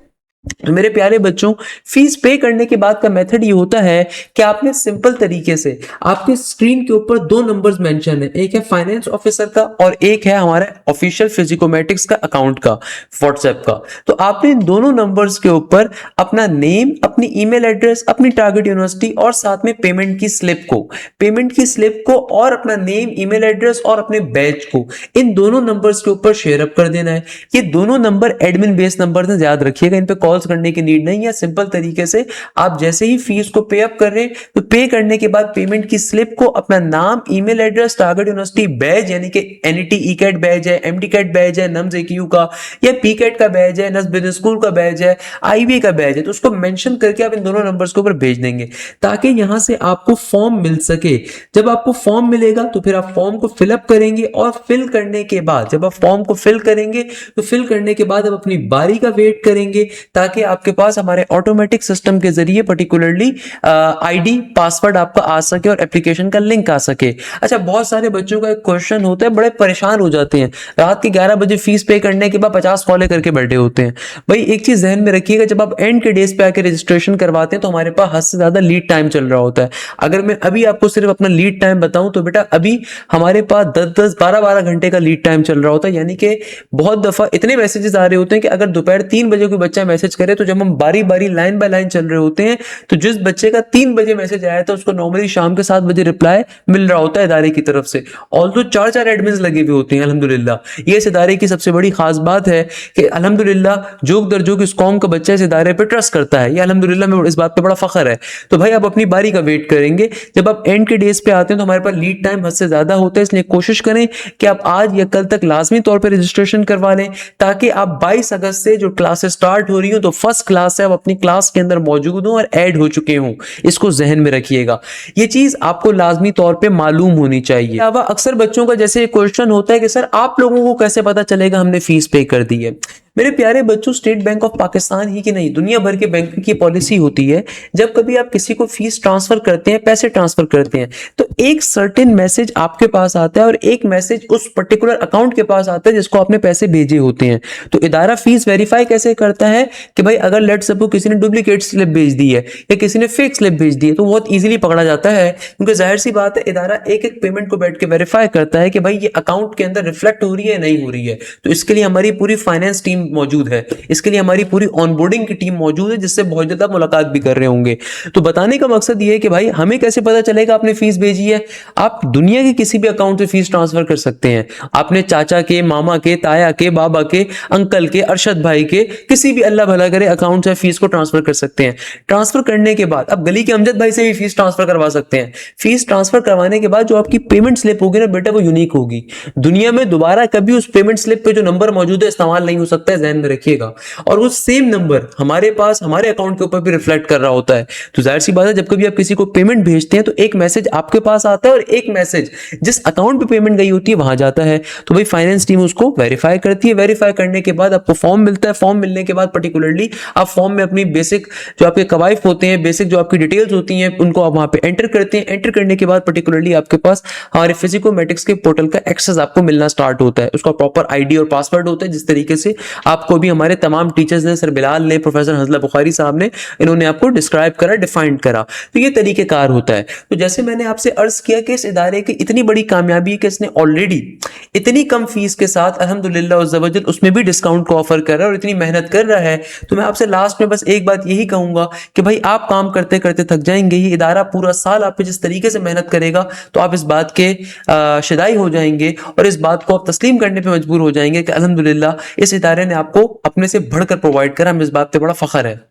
तो मेरे प्यारे बच्चों, फीस पे करने के बाद का मेथड ये होता है कि आपने सिंपल तरीके से, आपके स्क्रीन के ऊपर दो नंबर्स मेंशन है, एक है फाइनेंस ऑफिसर का और एक है हमारा ऑफिशियल फिजिकोमेटिक्स का अकाउंट का, व्हाट्सएप का। तो आपने इन दोनों नंबर्स के ऊपर अपना नेम, अपनी ईमेल एड्रेस, अपनी टारगेट यूनिवर्सिटी और साथ में पेमेंट की स्लिप को और अपना नेम, ईमेल एड्रेस और अपने बैच को, इन दोनों नंबर्स के ऊपर शेयर अप कर देना है। ये दोनों नंबर एडमिन बेस्ड नंबर है, याद रखिएगा, इन पे कॉल्स करने की नीड नहीं है। सिंपल तरीके से आप जैसे ही फीस को पे अप कर रहे हैं तो पे करने के बाद पेमेंट की स्लिप को अपना नाम, email address, target university, batch यानी कि एनईटी ई-कैट बैच है, एमडी कैट बैच है, नम्स एक्यू का या पी-कैट का बैच है, नस बिजनेस स्कूल का बैच है, आईबी का बैच है, तो उसको मेंशन करके आप इन दोनों नंबर्स के ऊपर भेज देंगे ताकि यहां से आपको फॉर्म मिल सके। जब आपको फॉर्म मिलेगा तो फिर आप फॉर्म को फिलअप करेंगे और फिल करने के बाद, जब आप फॉर्म को फिल करेंगे तो फिल करने के बाद आप अपनी बारी का वेट करेंगे ताकि आपके पास हमारे ऑटोमेटिक सिस्टम के जरिए पर्टिकुलरली आईडी, पासवर्ड आपका आ सके और एप्लीकेशन का लिंक आ सके। अच्छा, बहुत सारे बच्चों का एक क्वेश्चन होता है, बड़े परेशान हो जाते हैं, रात के 11 बजे फीस पे करने के बाद 50 कॉलें करके बैठे होते हैं। भाई एक चीज ध्यान में रखिएगा, जब आप एंड के डेज पे आके रजिस्ट्रेशन करवाते हैं तो हमारे पास हद से ज्यादा लीड टाइम चल रहा होता है। अगर मैं अभी आपको सिर्फ अपना लीड टाइम बताऊं तो बेटा अभी हमारे पास 10-10, 12-12 घंटे का लीड टाइम चल रहा होता है। यानी कि बहुत दफा इतने मैसेजेस आ रहे होते हैं कि अगर दोपहर 3 बजे कोई बच्चा मैसेज करे तो जब हम बारी बारी लाइन बाय लाइन चल रहे होते हैं तो जिस बच्चे का 3 बजे मैसेज आया था उसको नॉर्मली शाम के 7 बजे रिप्लाई मिल रहा होता है इदारे की तरफ से। ऑल्दो 4-4 एडमिन्स लगे हुए होते हैं अल्हम्दुलिल्लाह। ये इस इदारे की सबसे बड़ी खास बात है कि अल्हम्दुलिल्लाह जोक दर जोक इस कौम का बच्चा इस इदारे पे ट्रस्ट करता है। ये अल्हम्दुलिल्लाह में इस बात पे बड़ा फख्र है। तो भाई आप अपनी बारी का वेट करेंगे। जब आप एंड के डेज पे आते हैं तो हमारे पास लीड टाइम हद से ज्यादा होता है, इसलिए कोशिश करें कि आप आज या कल तक लाजमी तौर पर रजिस्ट्रेशन करवा लें ताकि आप 22 अगस्त से जो क्लासेस स्टार्ट हो रही हो तो फर्स्ट क्लास है, आप अपनी क्लास के अंदर मौजूद हो और ऐड हो चुके हों। इसको जहन में रखिएगा, ये चीज आपको लाजमी तौर पे मालूम होनी चाहिए। अलावा अक्सर बच्चों का जैसे क्वेश्चन होता है कि सर आप लोगों को कैसे पता चलेगा हमने फीस पे कर दी है। मेरे प्यारे बच्चों, स्टेट बैंक ऑफ पाकिस्तान ही की नहीं दुनिया भर के बैंक की पॉलिसी होती है, जब कभी आप किसी को फीस ट्रांसफर करते हैं, पैसे ट्रांसफर करते हैं, तो एक सर्टेन मैसेज आपके पास आता है और एक मैसेज उस पर्टिकुलर अकाउंट के पास आता है जिसको आपने पैसे भेजे होते हैं। तो इदारा फीस वेरीफाई कैसे करता है कि भाई अगर लेट सपोज किसी ने डुप्लीकेट स्लिप भेज दी है या किसी ने फेक स्लिप भेज दी है तो बहुत इजीली पकड़ा जाता है, क्योंकि जाहिर सी बात है इदारा एक एक पेमेंट को बैठ के वेरीफाई करता है कि भाई ये अकाउंट के अंदर रिफ्लेक्ट हो रही है नहीं हो रही है। तो इसके लिए हमारी पूरी फाइनेंस टीम मौजूद है, इसके लिए हमारी पूरी ऑनबोर्डिंग की टीम मौजूद है जिससे बहुत ज्यादा मुलाकात भी कर रहे होंगे। तो बताने का मकसद ये है कि भाई हमें कैसे पता चलेगा आपने फीस भेजी है। आप दुनिया के किसी भी अकाउंट से फीस ट्रांसफर कर सकते हैं, आपने चाचा के, मामा के, ताया के, बाबा के, अंकल के, अरशद भाई के, किसी भी अल्लाह भला करे अकाउंट से फीस को ट्रांसफर कर सकते हैं। ट्रांसफर करने के बाद अब गली के अमजद भाई से भी फीस ट्रांसफर करवा सकते हैं। फीस ट्रांसफर करवाने के बाद जो आपकी पेमेंट स्लिप होगी ना बेटा, वो यूनिक होगी। दुनिया में दोबारा कभी उस पेमेंट स्लिप पे जो नंबर मौजूद है इस्तेमाल नहीं हो सकता है, ध्यान में रखिएगा। और वो सेम नंबर हमारे पास हमारे अकाउंट के ऊपर भी रिफ्लेक्ट कर रहा होता है। तो जाहिर सी बात है जब कभी आप किसी को पेमेंट भेजते हैं तो एक मैसेज आपके पास आता है और एक मैसेज जिस अकाउंट पे पेमेंट गई होती है वहां जाता है। तो भाई फाइनेंस टीम उसको वेरीफाई करती है। वेरीफाई करने के बाद आपको फॉर्म मिलता है। फॉर्म मिलने के बाद पर्टिकुलरली आप फॉर्म में अपनी बेसिक जो आपके कवायफ होते हैं, बेसिक जो आपकी डिटेल्स होती हैं, उनको आप वहां पे एंटर करते हैं। एंटर करने के बाद पर्टिकुलरली आपके पास हमारे फिजिकोमेटिक्स के पोर्टल का एक्सेस आपको मिलना स्टार्ट होता है। उसका प्रॉपर आईडी और पासवर्ड होता है, जिस तरीके से आपको भी हमारे तमाम टीचर्स ने, सर बिलाल ने, प्रोफेसर हजला बुखारी साहब ने, इन्होंने आपको डिस्क्राइब करा, डिफाइंड करा। तो ये तरीकेकार होता है। तो जैसे मैंने आपसे अर्ज किया कि इस इदारे की इतनी बड़ी कामयाबी है कि इसने ऑलरेडी इतनी कम फीस के साथ अल्हम्दुलिल्लाह उज़्ज़वजल उसमें भी डिस्काउंट को ऑफर कर रहा है और इतनी मेहनत कर रहा है। तो मैं आपसे लास्ट में बस एक बात यही कहूंगा कि भाई आप काम करते करते थक जाएंगे, ये इदारा पूरा साल आप पे जिस तरीके से मेहनत करेगा तो आप इस बात के शिदाई हो जाएंगे और इस बात को आप तस्लीम करने पे मजबूर हो जाएंगे कि अल्हम्दुलिल्लाह इस इदारे ने आपको अपने से बढ़कर प्रोवाइड करा। हमें इस बात पे बड़ा फख्र है।